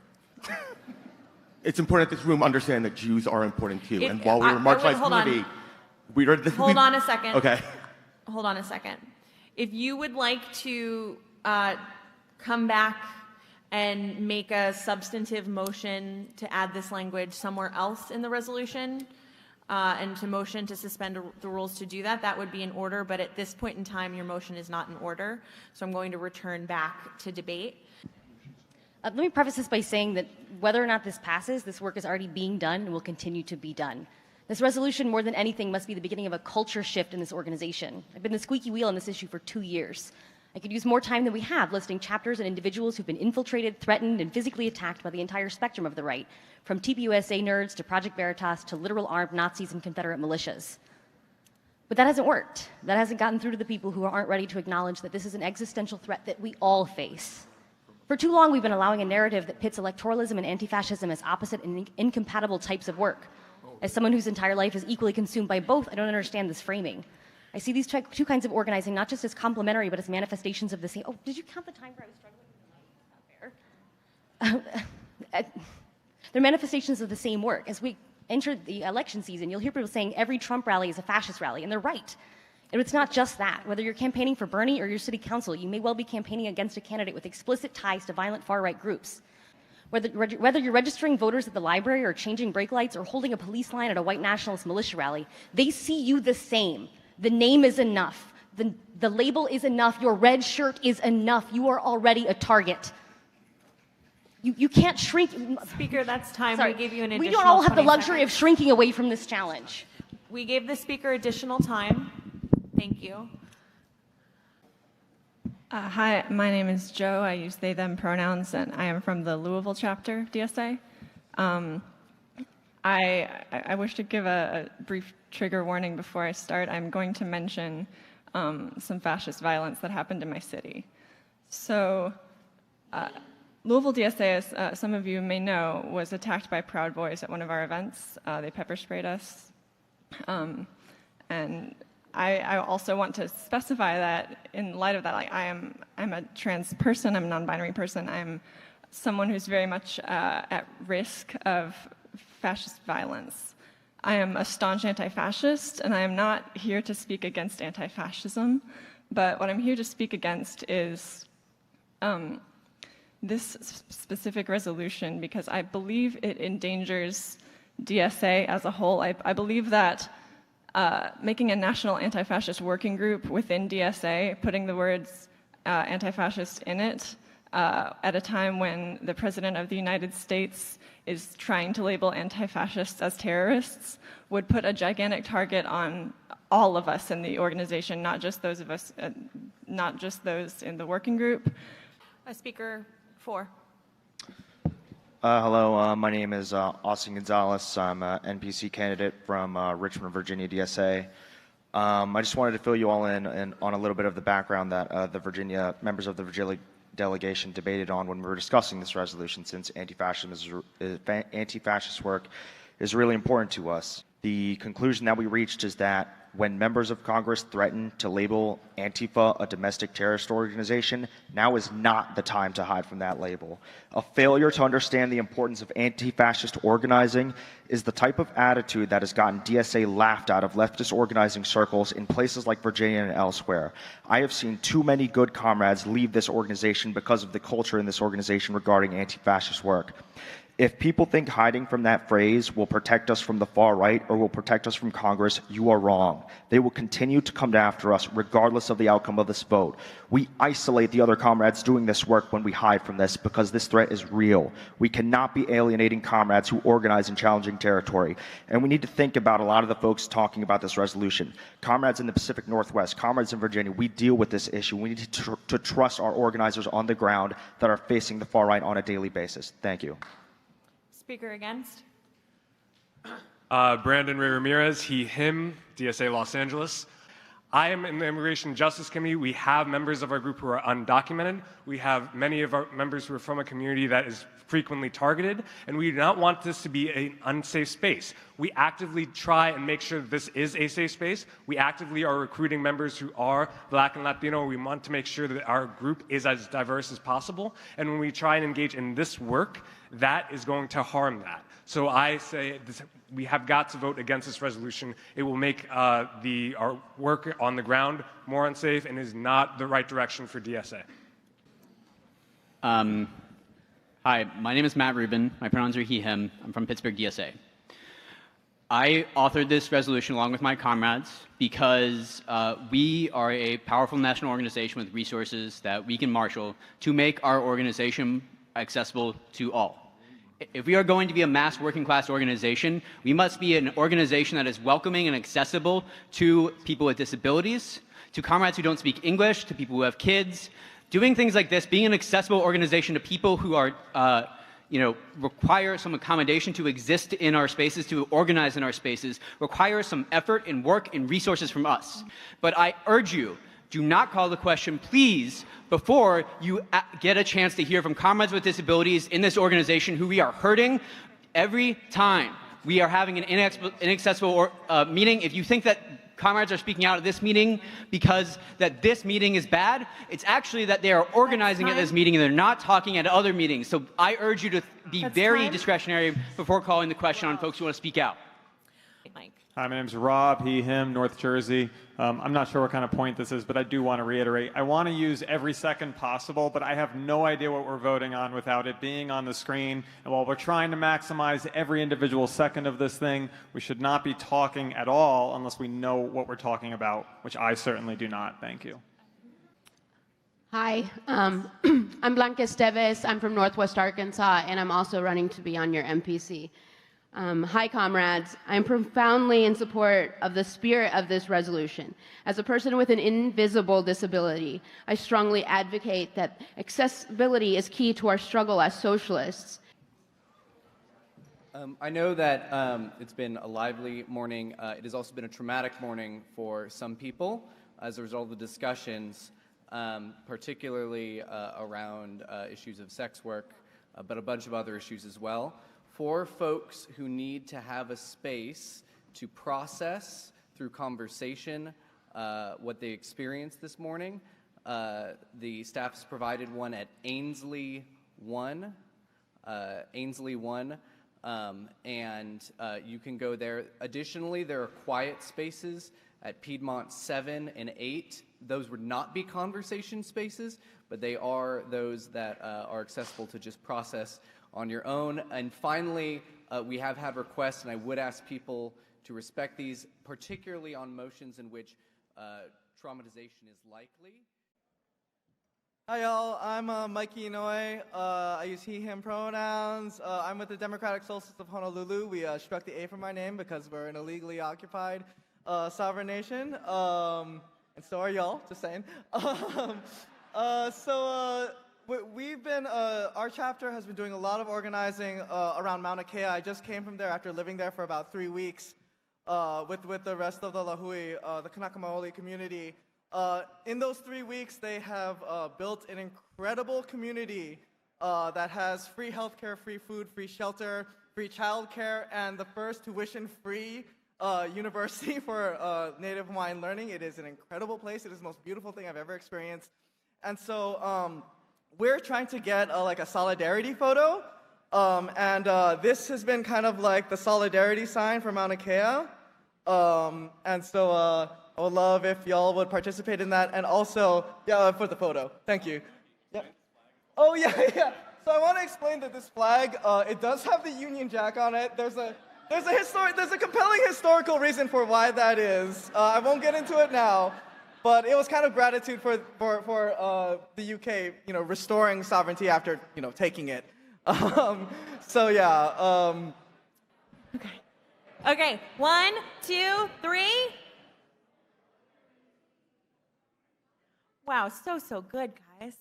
It's important that this room understand that Jews are important too. And while we're a marginalized community, we are. Hold on a second. Okay. Hold on a second. If you would like to come back and make a substantive motion to add this language somewhere else in the resolution, and to motion to suspend the rules to do that, that would be in order. But at this point in time, your motion is not in order. So I'm going to return back to debate. Let me preface this by saying that whether or not this passes, this work is already being done and will continue to be done. This resolution, more than anything, must be the beginning of a culture shift in this organization. I've been the squeaky wheel on this issue for 2 years. I could use more time than we have listing chapters and individuals who've been infiltrated, threatened, and physically attacked by the entire spectrum of the right, from TPUSA nerds to Project Veritas to literal armed Nazis and Confederate militias. But that hasn't worked. That hasn't gotten through to the people who aren't ready to acknowledge that this is an existential threat that we all face. For too long, we've been allowing a narrative that pits electoralism and anti-fascism as opposite and incompatible types of work. As someone whose entire life is equally consumed by both, I don't understand this framing. I see these two kinds of organizing not just as complementary, but as manifestations of the same. Oh, did you count the time where I was struggling with the mic? It's not fair. They're manifestations of the same work. As we enter the election season, you'll hear people saying every Trump rally is a fascist rally, and they're right. And it's not just that. Whether you're campaigning for Bernie or your city council, you may well be campaigning against a candidate with explicit ties to violent far-right groups. Whether you're registering voters at the library or changing brake lights or holding a police line at a white nationalist militia rally, they see you the same. The name is enough. The label is enough. Your red shirt is enough. You are already a target. You can't shrink. Speaker, that's time. Sorry. We gave you an additional We don't all have the 20 luxury seconds. of shrinking away from this challenge. We gave the speaker additional time. Thank you. Hi, my name is Joe. I use they, them pronouns, and I am from the Louisville chapter of DSA. I wish to give a brief trigger warning before I start. I'm going to mention some fascist violence that happened in my city. So, Louisville DSA, as some of you may know, was attacked by Proud Boys at one of our events. They pepper sprayed us. And I also want to specify that in light of that, like I'm a trans person, I'm a non-binary person, I'm someone who's very much at risk of fascist violence. I am a staunch anti-fascist, and I am not here to speak against anti-fascism, but what I'm here to speak against is this specific resolution, because I believe it endangers DSA as a whole. I believe that making a national anti-fascist working group within DSA, putting the words anti-fascist in it, at a time when the President of the United States is trying to label anti-fascists as terrorists, would put a gigantic target on all of us in the organization, not just those of us, not just those in the working group. Speaker 4. Hello, my name is Austin Gonzalez. I'm an NPC candidate from Richmond, Virginia, DSA. I just wanted to fill you all in on a little bit of the background that the members of the delegation debated on when we were discussing this resolution, since anti-fascist work is really important to us. The conclusion that we reached is that when members of Congress threaten to label Antifa a domestic terrorist organization, now is not the time to hide from that label. A failure to understand the importance of anti-fascist organizing is the type of attitude that has gotten DSA laughed out of leftist organizing circles in places like Virginia and elsewhere. I have seen too many good comrades leave this organization because of the culture in this organization regarding anti-fascist work. If people think hiding from that phrase will protect us from the far right or will protect us from Congress, you are wrong. They will continue to come after us regardless of the outcome of this vote. We isolate the other comrades doing this work when we hide from this because this threat is real. We cannot be alienating comrades who organize in challenging territory. And we need to think about a lot of the folks talking about this resolution. Comrades in the Pacific Northwest, comrades in Virginia, we deal with this issue. We need to trust our organizers on the ground that are facing the far right on a daily basis. Thank you. Speaker against? Brandon Ray Ramirez, he, him, DSA Los Angeles. I am in the Immigration and Justice Committee. We have members of our group who are undocumented. We have many of our members who are from a community that is frequently targeted, and we do not want this to be an unsafe space. We actively try and make sure that this is a safe space. We actively are recruiting members who are Black and Latino. We want to make sure that our group is as diverse as possible, and when we try and engage in this work, that is going to harm that. So I say we have got to vote against this resolution. It will make our work on the ground more unsafe and is not the right direction for DSA. Hi, my name is Matt Rubin. My pronouns are he, him. I'm from Pittsburgh, DSA. I authored this resolution along with my comrades because we are a powerful national organization with resources that we can marshal to make our organization accessible to all. If we are going to be a mass working class organization, we must be an organization that is welcoming and accessible to people with disabilities, to comrades who don't speak English, to people who have kids. Doing things like this, being an accessible organization to people who are, require some accommodation to exist in our spaces, to organize in our spaces, requires some effort and work and resources from us. But I urge you, do not call the question, please, before you get a chance to hear from comrades with disabilities in this organization who we are hurting every time we are having an inaccessible meeting. If you think that comrades are speaking out at this meeting because that this meeting is bad, it's actually that they are organizing at this meeting and they're not talking at other meetings. So I urge you to be very discretionary before calling the question on folks who want to speak out. Hi, my name's Rob, he, him, North Jersey. I'm not sure what kind of point this is, but I do want to reiterate. I want to use every second possible, but I have no idea what we're voting on without it being on the screen. And while we're trying to maximize every individual second of this thing, we should not be talking at all unless we know what we're talking about, which I certainly do not. Thank you. Hi, I'm Blanca Esteves. I'm from Northwest Arkansas, and I'm also running to be on your MPC. Hi, comrades. I'm profoundly in support of the spirit of this resolution. As a person with an invisible disability, I strongly advocate that accessibility is key to our struggle as socialists. I know that it's been a lively morning. It has also been a traumatic morning for some people as a result of the discussions, particularly around issues of sex work, but a bunch of other issues as well. For folks who need to have a space to process through conversation what they experienced this morning, the staff has provided one at Ainsley 1, and you can go there. Additionally, there are quiet spaces at Piedmont 7 and 8. Those would not be conversation spaces, but they are those that are accessible to just process on your own. And finally, we have had requests, and I would ask people to respect these, particularly on motions in which traumatization is likely. Hi y'all, I'm Mikey Inoue. I use he, him pronouns. I'm with the Democratic Solstice of Honolulu. We struck the A from my name because we're an illegally occupied sovereign nation. And so are y'all, just saying. We've been, our chapter has been doing a lot of organizing around Mauna Kea. I just came from there after living there for about 3 weeks with the rest of the Lahui, the Kanaka Maoli community. In those 3 weeks, they have built an incredible community that has free healthcare, free food, free shelter, free childcare, and the first tuition-free university for Native Hawaiian learning. It is an incredible place. It is the most beautiful thing I've ever experienced. And so we're trying to get like a solidarity photo. This has been kind of like the solidarity sign for Mauna Kea. And so I would love if y'all would participate in that. And also, yeah, for the photo. Thank you. Yeah. Oh, yeah. So I want to explain that this flag, it does have the Union Jack on it. There's a compelling historical reason for why that is. I won't get into it now, but it was kind of gratitude for the UK, restoring sovereignty after, taking it. So yeah. Okay, 1, 2, 3. Wow, so good, guys.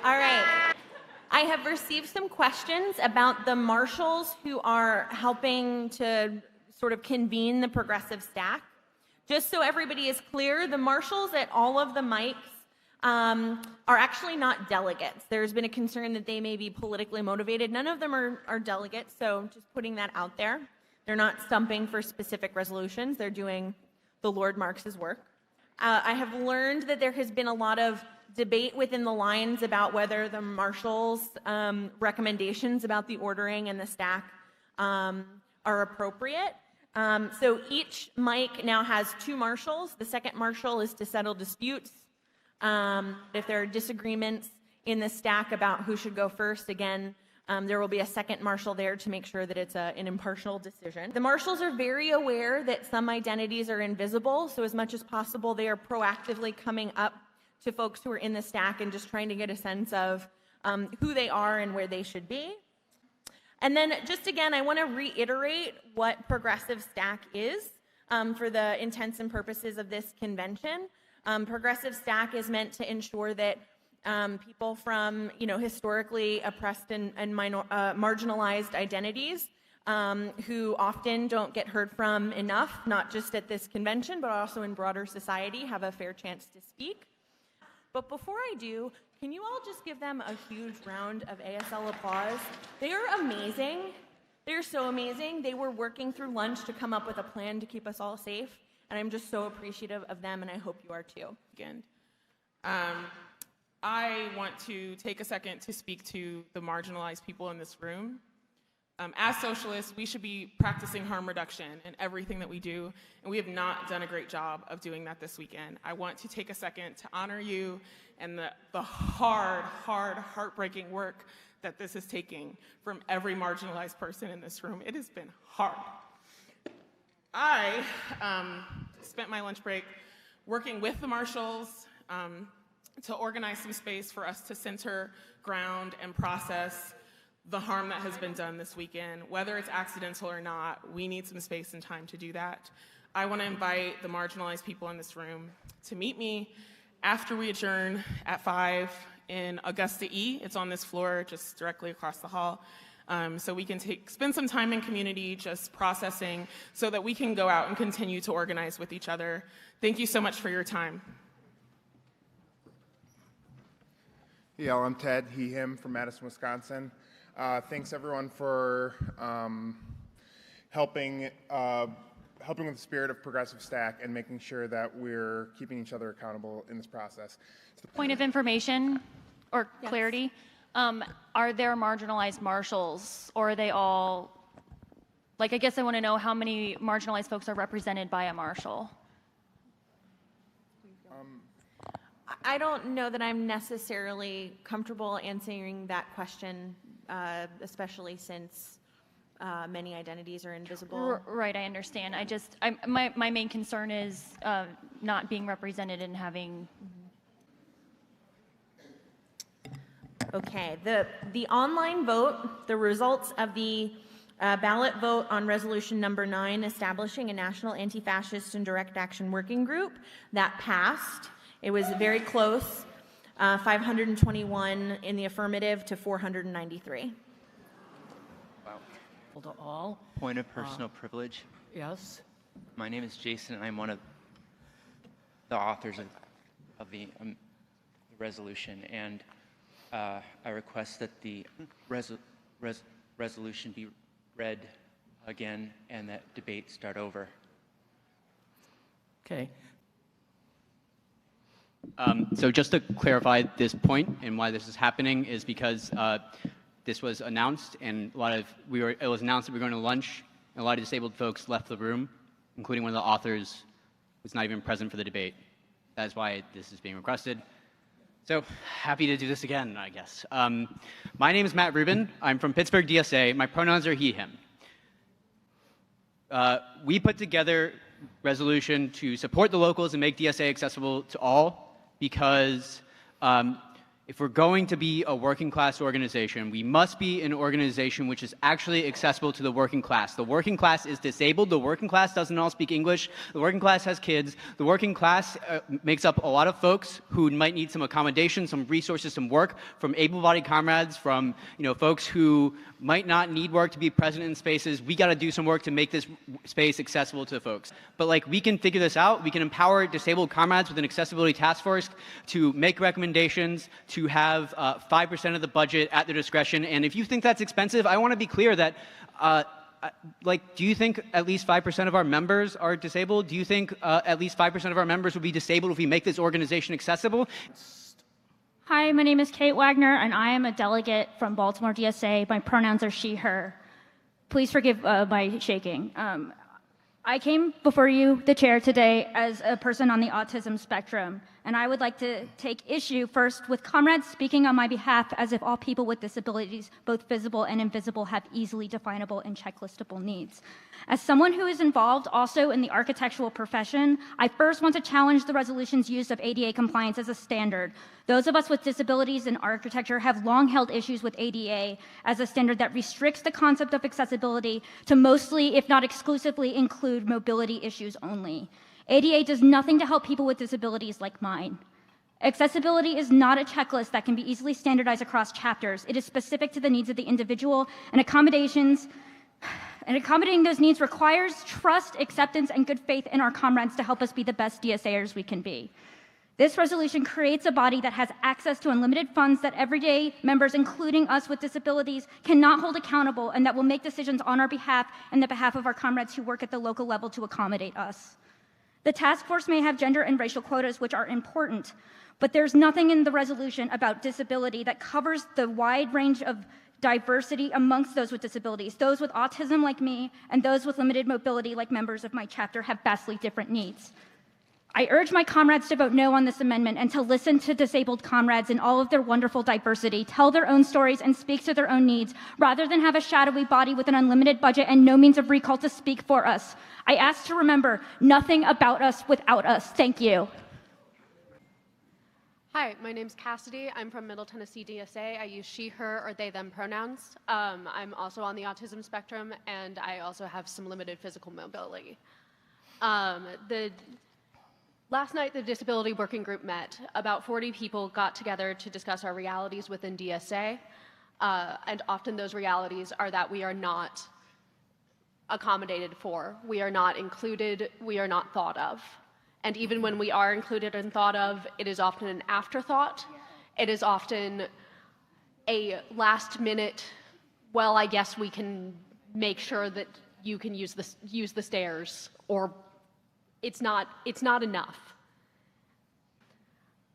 All right. I have received some questions about the marshals who are helping to sort of convene the progressive stack. Just so everybody is clear, the marshals at all of the mics are actually not delegates. There's been a concern that they may be politically motivated. None of them are delegates, so just putting that out there. They're not stumping for specific resolutions. They're doing the Lord Marx's work. I have learned that there has been a lot of debate within the lines about whether the marshals' recommendations about the ordering and the stack are appropriate. So each mic now has 2 marshals. The second marshal is to settle disputes. If there are disagreements in the stack about who should go first, again, there will be a second marshal there to make sure that it's an impartial decision. The marshals are very aware that some identities are invisible, so as much as possible, they are proactively coming up to folks who are in the stack and just trying to get a sense of who they are and where they should be. And then just again, I want to reiterate what progressive stack is for the intents and purposes of this convention. Progressive stack is meant to ensure that people from historically oppressed and marginalized identities who often don't get heard from enough, not just at this convention, but also in broader society, have a fair chance to speak. But before I do, can you all just give them a huge round of ASL applause? They are amazing. They're so amazing. They were working through lunch to come up with a plan to keep us all safe, and I'm just so appreciative of them, and I hope you are too. I want to take a second to speak to the marginalized people in this room. As socialists, we should be practicing harm reduction in everything that we do, and we have not done a great job of doing that this weekend. I want to take a second to honor you and the heartbreaking work that this is taking from every marginalized person in this room. It has been hard. I spent my lunch break working with the marshals to organize some space for us to center, ground, and process the harm that has been done this weekend. Whether it's accidental or not, we need some space and time to do that. I want to invite the marginalized people in this room to meet me after we adjourn at 5 in Augusta E. It's on this floor, just directly across the hall. So we can spend some time in community just processing so that we can go out and continue to organize with each other. Thank you so much for your time. Yeah, I'm Ted, he, him from Madison, Wisconsin. Thanks everyone for helping with the spirit of Progressive Stack and making sure that we're keeping each other accountable in this process. Point of information or clarity, are there marginalized marshals, or are they all, I guess I want to know how many marginalized folks are represented by a marshal? I don't know that I'm necessarily comfortable answering that question, especially since many identities are invisible. Right, I understand. My main concern is not being represented and having. Okay, the online vote, the results of the ballot vote on resolution number 9, establishing a national anti-fascist and direct action working group, that passed. It was very close, 521 in the affirmative to 493. To all. Point of personal privilege. Yes. My name is Jason, and I'm one of the authors of the resolution. And I request that the resolution be read again and that debate start over. Okay. So just to clarify this point and why this is happening is because this was announced and it was announced that we were going to lunch and a lot of disabled folks left the room, including one of the authors who's not even present for the debate. That is why this is being requested. So happy to do this again, I guess. My name is Matt Rubin. I'm from Pittsburgh, DSA. My pronouns are he, him. We put together resolution to support the locals and make DSA accessible to all because if we're going to be a working class organization, we must be an organization which is actually accessible to the working class. The working class is disabled. The working class doesn't all speak English. The working class has kids. The working class makes up a lot of folks who might need some accommodation, some resources, some work from able-bodied comrades, from folks who might not need work to be present in spaces. We got to do some work to make this space accessible to folks. But we can figure this out. We can empower disabled comrades with an accessibility task force to make recommendations, to have 5% of the budget at their discretion. And if you think that's expensive, I want to be clear that do you think at least 5% of our members are disabled? Do you think at least 5% of our members will be disabled if we make this organization accessible? Hi, my name is Kate Wagner, and I am a delegate from Baltimore DSA. My pronouns are she, her. Please forgive my shaking. I came before you, the chair, today as a person on the autism spectrum, and I would like to take issue first with comrades speaking on my behalf as if all people with disabilities, both visible and invisible, have easily definable and checklistable needs. As someone who is involved also in the architectural profession, I first want to challenge the resolution's use of ADA compliance as a standard. Those of us with disabilities in architecture have long held issues with ADA as a standard that restricts the concept of accessibility to mostly, if not exclusively, include mobility issues only. ADA does nothing to help people with disabilities like mine. Accessibility is not a checklist that can be easily standardized across chapters. It is specific to the needs of the individual, and accommodating those needs requires trust, acceptance, and good faith in our comrades to help us be the best DSAers we can be. This resolution creates a body that has access to unlimited funds that everyday members, including us with disabilities, cannot hold accountable, and that will make decisions on our behalf and the behalf of our comrades who work at the local level to accommodate us. The task force may have gender and racial quotas, which are important, but there's nothing in the resolution about disability that covers the wide range of diversity amongst those with disabilities. Those with autism like me and those with limited mobility like members of my chapter have vastly different needs. I urge my comrades to vote no on this amendment and to listen to disabled comrades in all of their wonderful diversity, tell their own stories and speak to their own needs, rather than have a shadowy body with an unlimited budget and no means of recall to speak for us. I ask to remember nothing about us without us. Thank you. Hi, my name's Cassidy. I'm from Middle Tennessee DSA. I use she, her, or they, them pronouns. I'm also on the autism spectrum, and I also have some limited physical mobility. Last night, the Disability Working Group met. About 40 people got together to discuss our realities within DSA, and often those realities are that we are not accommodated for, we are not included, we are not thought of. And even when we are included and thought of, it is often an afterthought. It is often a last minute, well, I guess we can make sure that you can use the stairs, or it's not enough.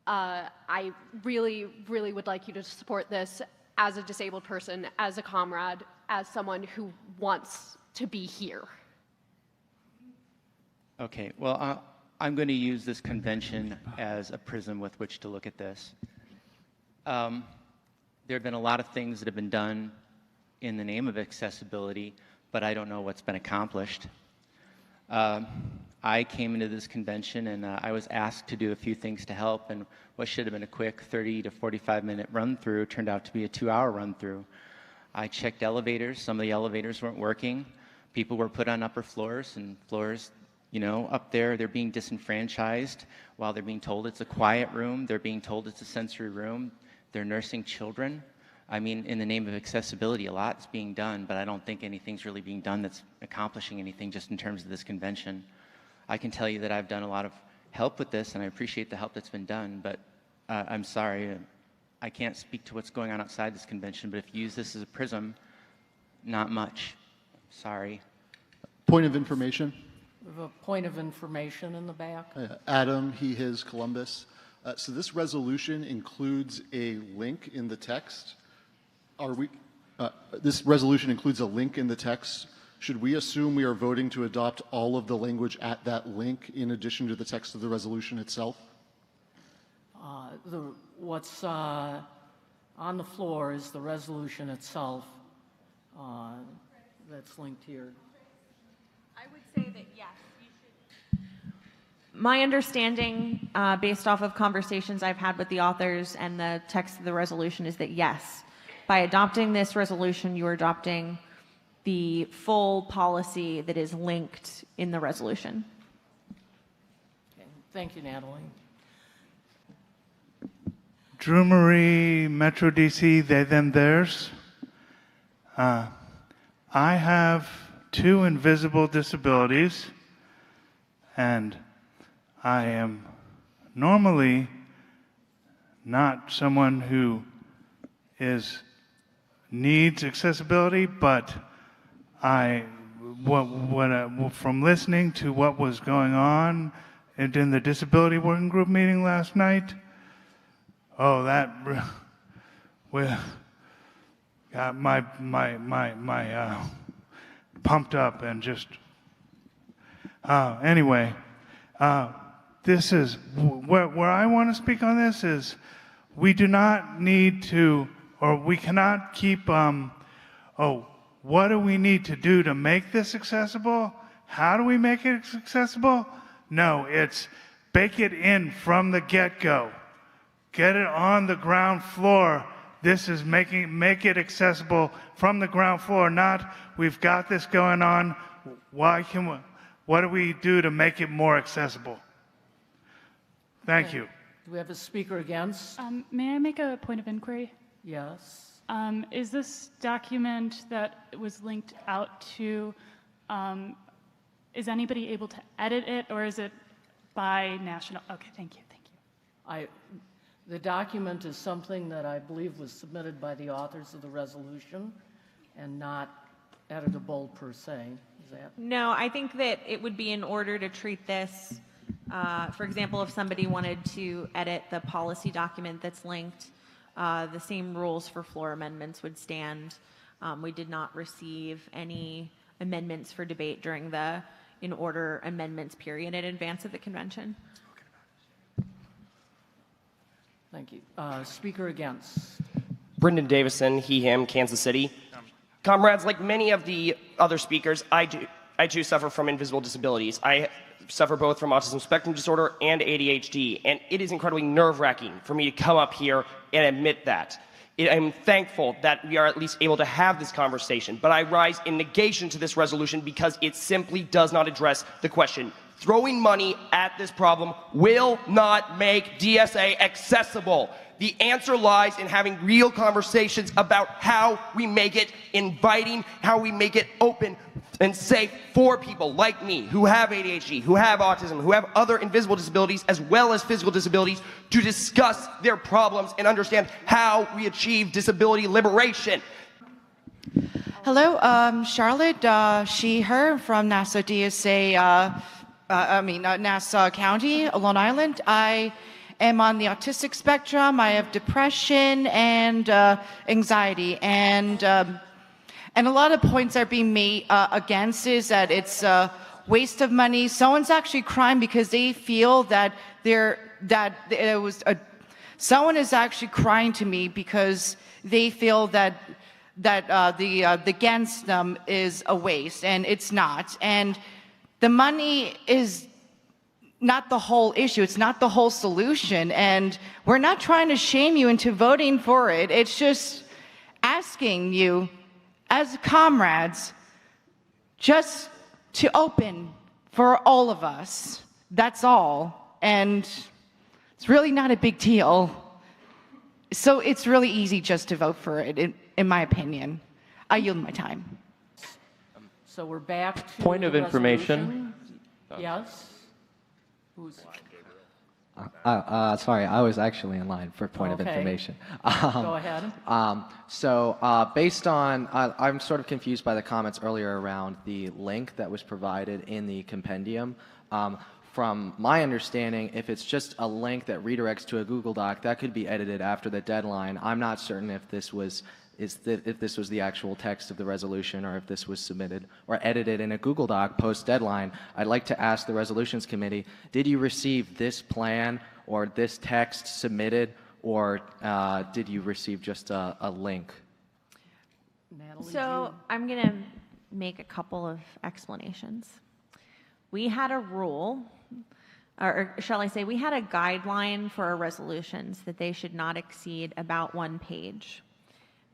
I really, really would like you to support this as a disabled person, as a comrade, as someone who wants to be here. Okay, well, I'm going to use this convention as a prism with which to look at this. There have been a lot of things that have been done in the name of accessibility, but I don't know what's been accomplished. I came into this convention and I was asked to do a few things to help, and what should have been a quick 30 to 45-minute run-through turned out to be a 2-hour run-through. I checked elevators. Some of the elevators weren't working. People were put on upper floors, and floors, up there, they're being disenfranchised while they're being told it's a quiet room. They're being told it's a sensory room. They're nursing children. I mean, in the name of accessibility, a lot's being done, but I don't think anything's really being done that's accomplishing anything just in terms of this convention. I can tell you that I've done a lot of help with this, and I appreciate the help that's been done, but I'm sorry, I can't speak to what's going on outside this convention, but if you use this as a prism, not much. Sorry. Point of information. We have a point of information in the back. Adam, he, his, Columbus. So this resolution includes a link in the text. This resolution includes a link in the text. Should we assume we are voting to adopt all of the language at that link in addition to the text of the resolution itself? What's on the floor is the resolution itself that's linked here. I would say that yes. My understanding, based off of conversations I've had with the authors and the text of the resolution, is that yes, by adopting this resolution, you are adopting the full policy that is linked in the resolution. Okay. Thank you, Natalie. Drew Marie, Metro DC, they, them, theirs. I have 2 invisible disabilities, and I am normally not someone who needs accessibility, but from listening to what was going on in the disability working group meeting last night, that got my pumped up and just anyway. This is where I want to speak on this is we do not need to, or we cannot keep, what do we need to do to make this accessible? How do we make it accessible? No, it's bake it in from the get-go. Get it on the ground floor. This is make it accessible from the ground floor, not we've got this going on. What do we do to make it more accessible? Thank you. Do we have a speaker against? May I make a point of inquiry? Yes. Is this document that was linked out to, is anybody able to edit it, or is it by national? Okay, thank you. The document is something that I believe was submitted by the authors of the resolution and not editable per se. Is that? No, I think that it would be in order to treat this, for example, if somebody wanted to edit the policy document that's linked, the same rules for floor amendments would stand. We did not receive any amendments for debate during the in-order amendments period in advance of the convention. Thank you. Speaker against. Brendan Davison, he, him, Kansas City. Comrades, like many of the other speakers, I too suffer from invisible disabilities. I suffer both from autism spectrum disorder and ADHD, and it is incredibly nerve-wracking for me to come up here and admit that. I'm thankful that we are at least able to have this conversation, but I rise in negation to this resolution because it simply does not address the question. Throwing money at this problem will not make DSA accessible. The answer lies in having real conversations about how we make it inviting, how we make it open and safe for people like me who have ADHD, who have autism, who have other invisible disabilities as well as physical disabilities to discuss their problems and understand how we achieve disability liberation. Hello, Charlotte, she, her from Nassau DSA, Nassau County, Long Island. I am on the autistic spectrum. I have depression and anxiety, and a lot of points are being made against is that it's a waste of money. Someone's actually crying because they feel that someone is actually crying to me because they feel that the against them is a waste, and it's not. And the money is not the whole issue. It's not the whole solution. And we're not trying to shame you into voting for it. It's just asking you as comrades just to open for all of us. That's all. And it's really not a big deal. So it's really easy just to vote for it, in my opinion. I yield my time. So we're back to Point of the information. resolution. Yes? Who's? Sorry, I was actually in line for point of Okay. information. Go ahead. Based on, I'm sort of confused by the comments earlier around the link that was provided in the compendium. From my understanding, if it's just a link that redirects to a Google Doc, that could be edited after the deadline. I'm not certain if this was the actual text of the resolution or if this was submitted or edited in a Google Doc post-deadline. I'd like to ask the Resolutions Committee, did you receive this plan or this text submitted, or did you receive just a link? So I'm going to make a couple of explanations. We had a rule, or shall I say, we had a guideline for our resolutions that they should not exceed about 1 page.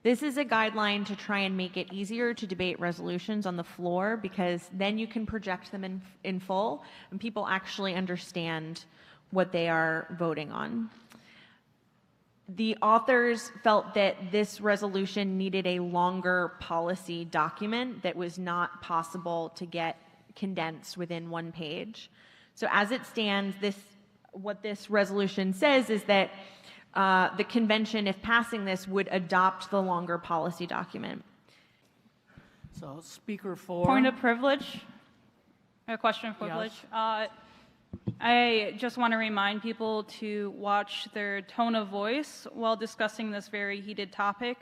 This is a guideline to try and make it easier to debate resolutions on the floor, because then you can project them in full and people actually understand what they are voting on. The authors felt that this resolution needed a longer policy document that was not possible to get condensed within 1 page. So as it stands, what this resolution says is that the convention, if passing this, would adopt the longer policy document. So speaker 4. Point of privilege. A question of privilege. Yes. I just want to remind people to watch their tone of voice while discussing this very heated topic.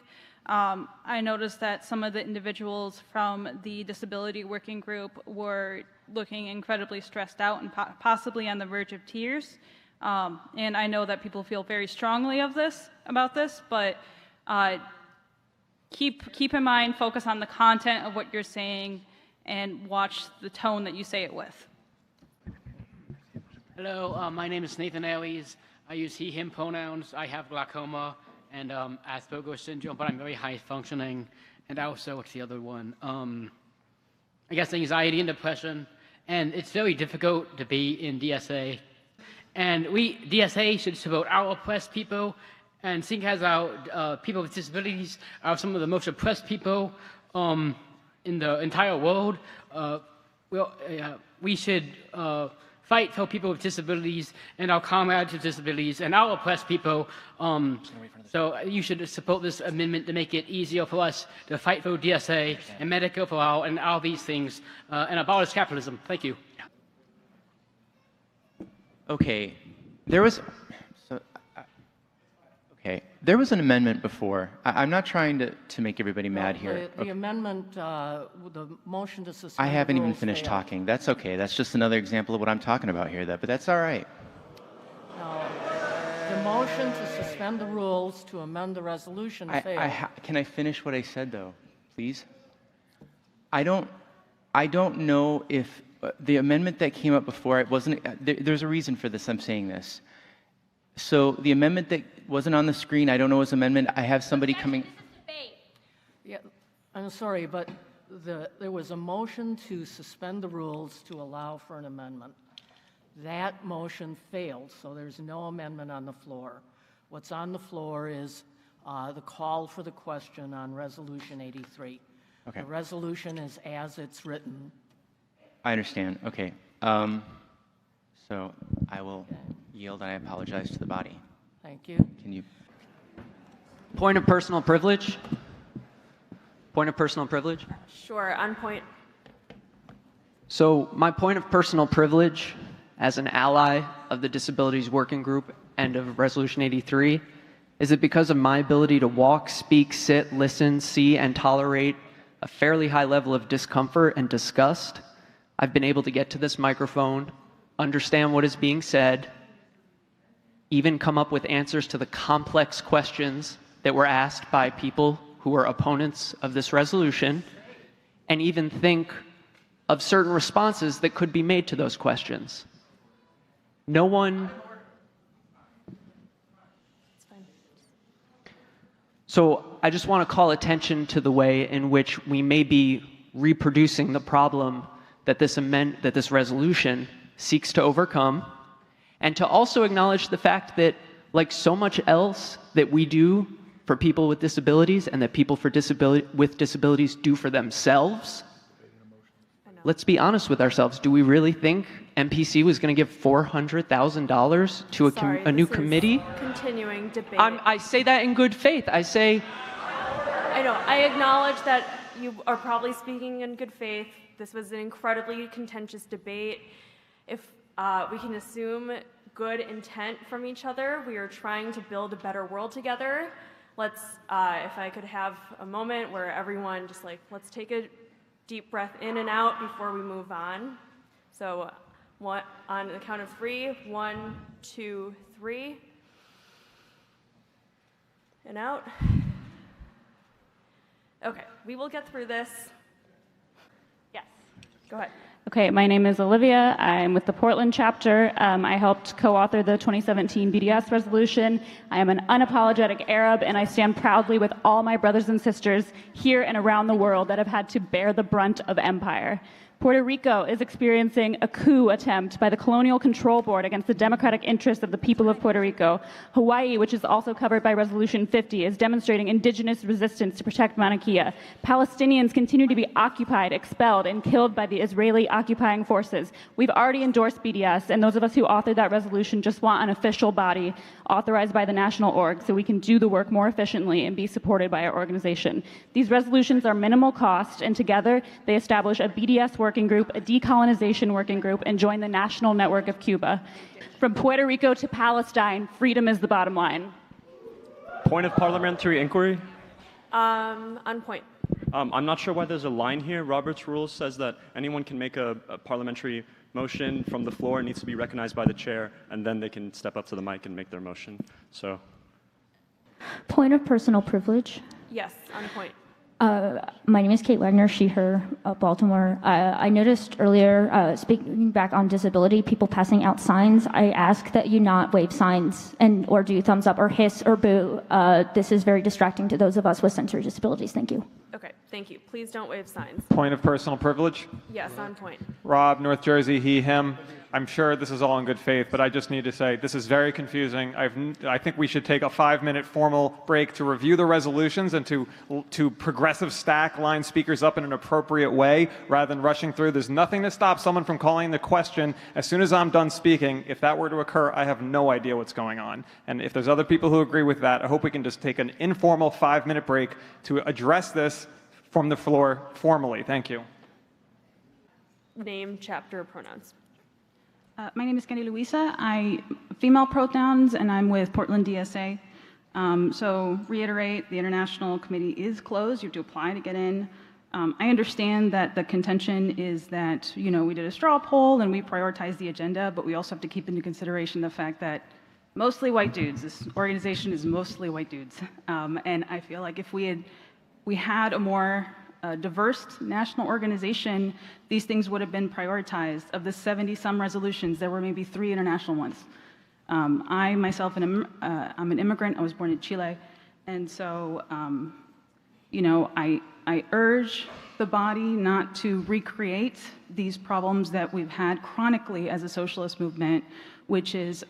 I noticed that some of the individuals from the disability working group were looking incredibly stressed out and possibly on the verge of tears. And I know that people feel very strongly about this, but keep in mind, focus on the content of what you're saying and watch the tone that you say it with. Hello, my name is Nathan Ailey's. I use he, him pronouns. I have glaucoma and Asperger's syndrome, but I'm very high functioning. And also, what's the other one? I guess anxiety and depression. And it's very difficult to be in DSA. And DSA should support our oppressed people, and seeing as our people with disabilities are some of the most oppressed people in the entire world, we should fight for people with disabilities and our comrades with disabilities and our oppressed people. So you should support this amendment to make it easier for us to fight for DSA and medical for all and all these things and abolish capitalism. Thank you. Okay, there was an amendment before. I'm not trying to make everybody mad here. The amendment, the motion to suspend. I haven't the even rules finished failed. talking. That's okay. That's just another example of what I'm talking about here, but that's all right. No, the motion to suspend the rules to amend the resolution failed. Can I finish what I said, though, please? I don't know if the amendment that came up before, it wasn't. There's a reason for this. I'm saying this. So the amendment that wasn't on the screen, I don't know his amendment. I have somebody coming. Yeah, I'm sorry, but there was a motion to suspend the rules to allow for an amendment. That motion failed, so there's no amendment on the floor. What's on the floor is the call for the question on Resolution 83. Okay. The resolution is as it's written. I understand. Okay. So I will yield, and I apologize to the body. Thank you. Can you? Point of personal privilege. Point of personal privilege. Sure, on point. So my point of personal privilege as an ally of the Disabilities Working Group and of Resolution 83 is that because of my ability to walk, speak, sit, listen, see, and tolerate a fairly high level of discomfort and disgust, I've been able to get to this microphone, understand what is being said, even come up with answers to the complex questions that were asked by people who were opponents of this resolution, and even think of certain responses that could be made to those questions. No one... So I just want to call attention to the way in which we may be reproducing the problem that this resolution seeks to overcome, and to also acknowledge the fact that like so much else that we do for people with disabilities and that people with disabilities do for themselves. Let's be honest with ourselves. Do we really think MPC was going to give $400,000 to a new committee? Continuing debate. I say that in good faith. I say, I know. I acknowledge that you are probably speaking in good faith. This was an incredibly contentious debate. If we can assume good intent from each other, we are trying to build a better world together. Let's, if I could have a moment where everyone just like, let's take a deep breath in and out before we move on. So on the count of 3, 1, 2, 3. And out. Okay, we will get through this. Yes, go ahead. Okay, my name is Olivia. I'm with the Portland chapter. I helped co-author the 2017 BDS resolution. I am an unapologetic Arab, and I stand proudly with all my brothers and sisters here and around the world that have had to bear the brunt of empire. Puerto Rico is experiencing a coup attempt by the Colonial Control Board against the democratic interests of the people of Puerto Rico. Hawaii, which is also covered by Resolution 50, is demonstrating indigenous resistance to protect Mauna Kea. Palestinians continue to be occupied, expelled, and killed by the Israeli occupying forces. We've already endorsed BDS, and those of us who authored that resolution just want an official body authorized by the national org so we can do the work more efficiently and be supported by our organization. These resolutions are minimal cost, and together they establish a BDS working group, a decolonization working group, and join the National Network of Cuba. From Puerto Rico to Palestine, freedom is the bottom line. Point of parliamentary inquiry. On point. I'm not sure why there's a line here. Robert's Rules says that anyone can make a parliamentary motion from the floor. It needs to be recognized by the chair, and then they can step up to the mic and make their motion. So. Point of personal privilege. Yes, on point. My name is Kate Wagner, she, her, Baltimore. I noticed earlier, speaking back on disability, people passing out signs. I ask that you not wave signs or do thumbs up or hiss or boo. This is very distracting to those of us with sensory disabilities. Thank you. Okay, thank you. Please don't wave signs. Point of personal privilege. Yes, on point. Rob, North Jersey, he, him. I'm sure this is all in good faith, but I just need to say this is very confusing. I think we should take a 5-minute formal break to review the resolutions and to progressive stack line speakers up in an appropriate way rather than rushing through. There's nothing to stop someone from calling the question as soon as I'm done speaking. If that were to occur, I have no idea what's going on. And if there's other people who agree with that, I hope we can just take an informal 5-minute break to address this from the floor formally. Thank you. Name, chapter, pronouns. My name is Kenny Luisa. I female pronouns, and I'm with Portland DSA. So reiterate, the international committee is closed. You have to apply to get in. I understand that the contention is that, we did a straw poll and we prioritized the agenda, but we also have to keep into consideration the fact that mostly white dudes. This organization is mostly white dudes. And I feel like if we had a more diverse national organization, these things would have been prioritized. Of the 70-some resolutions, there were maybe 3 international ones. I myself, I'm an immigrant. I was born in Chile. And so, I urge the body not to recreate these problems that we've had chronically as a socialist movement, which is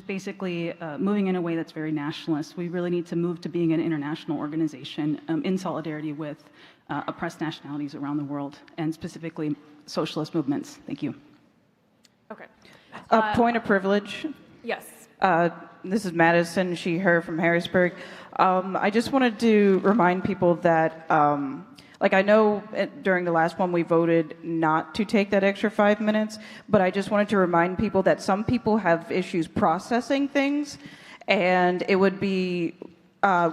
basically moving in a way that's very nationalist. We really need to move to being an international organization in solidarity with oppressed nationalities around the world, and specifically socialist movements. Thank you. Okay. Point of privilege. Yes. This is Madison, she, her from Harrisburg. I just wanted to remind people that I know during the last one we voted not to take that extra 5 minutes, but I just wanted to remind people that some people have issues processing things, and it would be,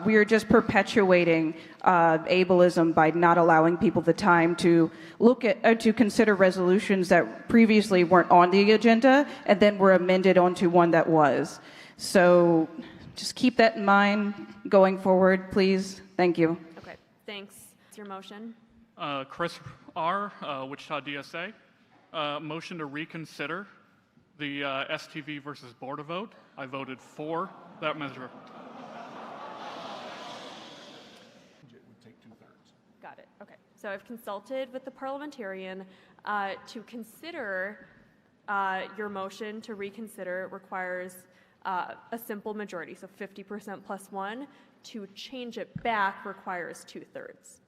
we are just perpetuating ableism by not allowing people the time to look at, to consider resolutions that previously weren't on the agenda and then were amended onto one that was. So just keep that in mind going forward, please. Thank you. Okay, thanks. Your motion? Chris R., Wichita DSA. Motion to reconsider the STV versus border vote. I voted for that measure. Got it. Okay. So I've consulted with the parliamentarian to consider your motion to reconsider requires a simple majority, so 50% plus one. To change it back requires 2/3.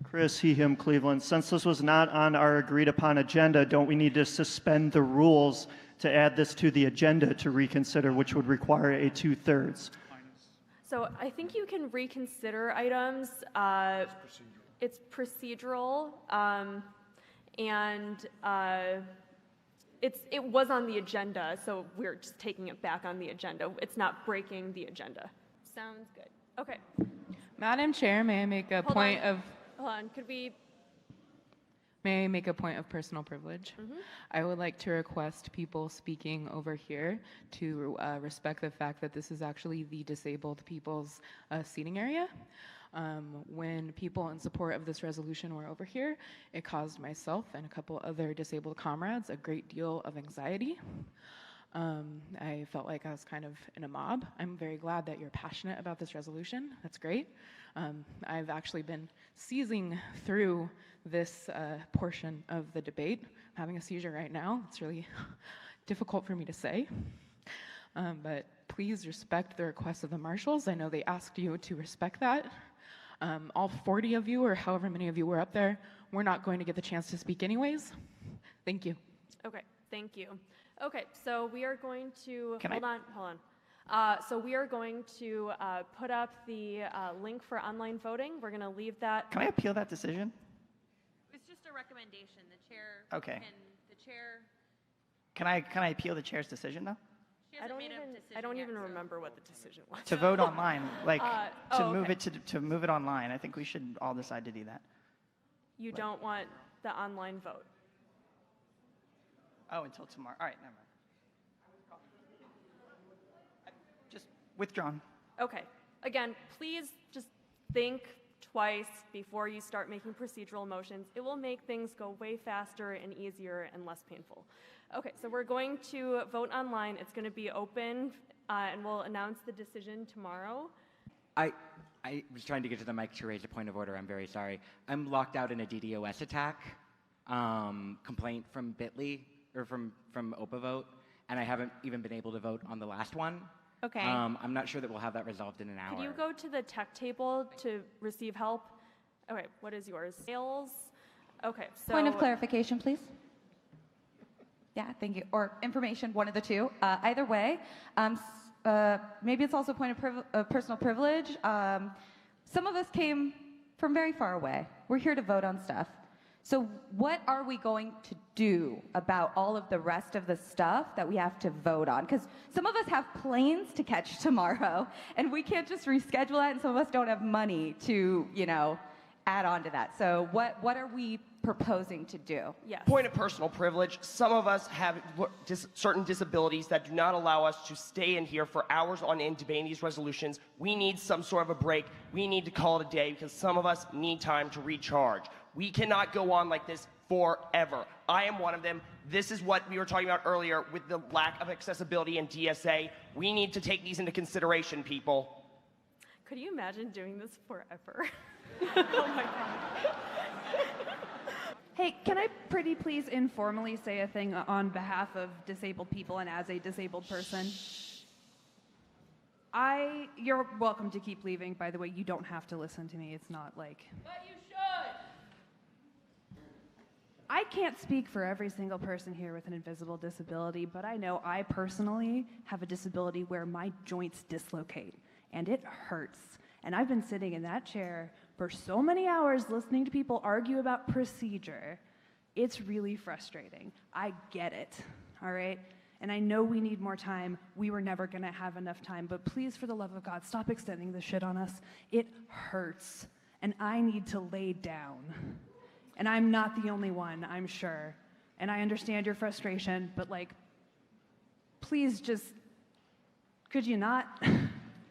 Chris, he, him, Cleveland. Since this was not on our agreed upon agenda, don't we need to suspend the rules to add this to the agenda to reconsider, which would require a 2/3? So I think you can reconsider items. It's procedural, and it was on the agenda, so we're just taking it back on the agenda. It's not breaking the agenda. Sounds good. Okay. Madam Chair, may I make a point of Hold on. Could we? May I make a point of personal privilege? Mhm. I would like to request people speaking over here to respect the fact that this is actually the disabled people's seating area. When people in support of this resolution were over here, it caused myself and a couple other disabled comrades a great deal of anxiety. I felt like I was kind of in a mob. I'm very glad that you're passionate about this resolution. That's great. I've actually been seizing through this portion of the debate. I'm having a seizure right now. It's really difficult for me to say. But please respect the request of the marshals. I know they asked you to respect that. All 40 of you, or however many of you were up there, we're not going to get the chance to speak anyways. Thank you. Okay, thank you. Okay, so we are going to, Can hold on. So we are going to put up the link for online voting. We're going to leave that. Can I appeal that decision? It's just a recommendation. The chair Okay. the chair. Can I appeal the chair's decision though? I don't even remember what the decision was. To vote online, like to oh, move okay. it to move it online. I think we should all decide to do that. You don't want the online vote. Oh, until tomorrow. All right, never mind. Just withdrawn. Okay. Again, please just think twice before you start making procedural motions. It will make things go way faster and easier and less painful. Okay, so we're going to vote online. It's going to be open, and we'll announce the decision tomorrow. I was trying to get to the mic to raise a point of order. I'm very sorry. I'm locked out in a DDoS attack complaint from Bitly or from OpaVote, and I haven't even been able to vote on the last one. Okay. I'm not sure that we'll have that resolved in an hour. Could you go to the tech table to receive help? Okay, what is yours? Sales? Okay, so. Point of clarification, please. Yeah, thank you. Or information, one of the two. Either way, maybe it's also a point of personal privilege. Some of us came from very far away. We're here to vote on stuff. So what are we going to do about all of the rest of the stuff that we have to vote on? Because some of us have planes to catch tomorrow, and we can't just reschedule that, and some of us don't have money to, add on to that. So what are we proposing to do? Yes. Point of personal privilege. Some of us have certain disabilities that do not allow us to stay in here for hours on end debating these resolutions. We need some sort of a break. We need to call it a day because some of us need time to recharge. We cannot go on like this forever. I am one of them. This is what we were talking about earlier with the lack of accessibility in DSA. We need to take these into consideration, people. Could you imagine doing this forever? Oh my God. Hey, can I pretty please informally say a thing on behalf of disabled people and as a disabled person? You're welcome to keep leaving, by the way. You don't have to listen to me. It's not like... But you should. I can't speak for every single person here with an invisible disability, but I know I personally have a disability where my joints dislocate, and it hurts. And I've been sitting in that chair for so many hours listening to people argue about procedure. It's really frustrating. I get it, all right? And I know we need more time. We were never gonna have enough time, but please, for the love of God, stop extending this shit on us. It hurts, and I need to lay down. And I'm not the only one, I'm sure. And I understand your frustration, but please just, could you not?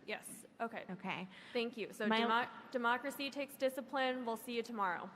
Yes, okay. Okay. Thank you. So My- democracy takes discipline. We'll see you tomorrow.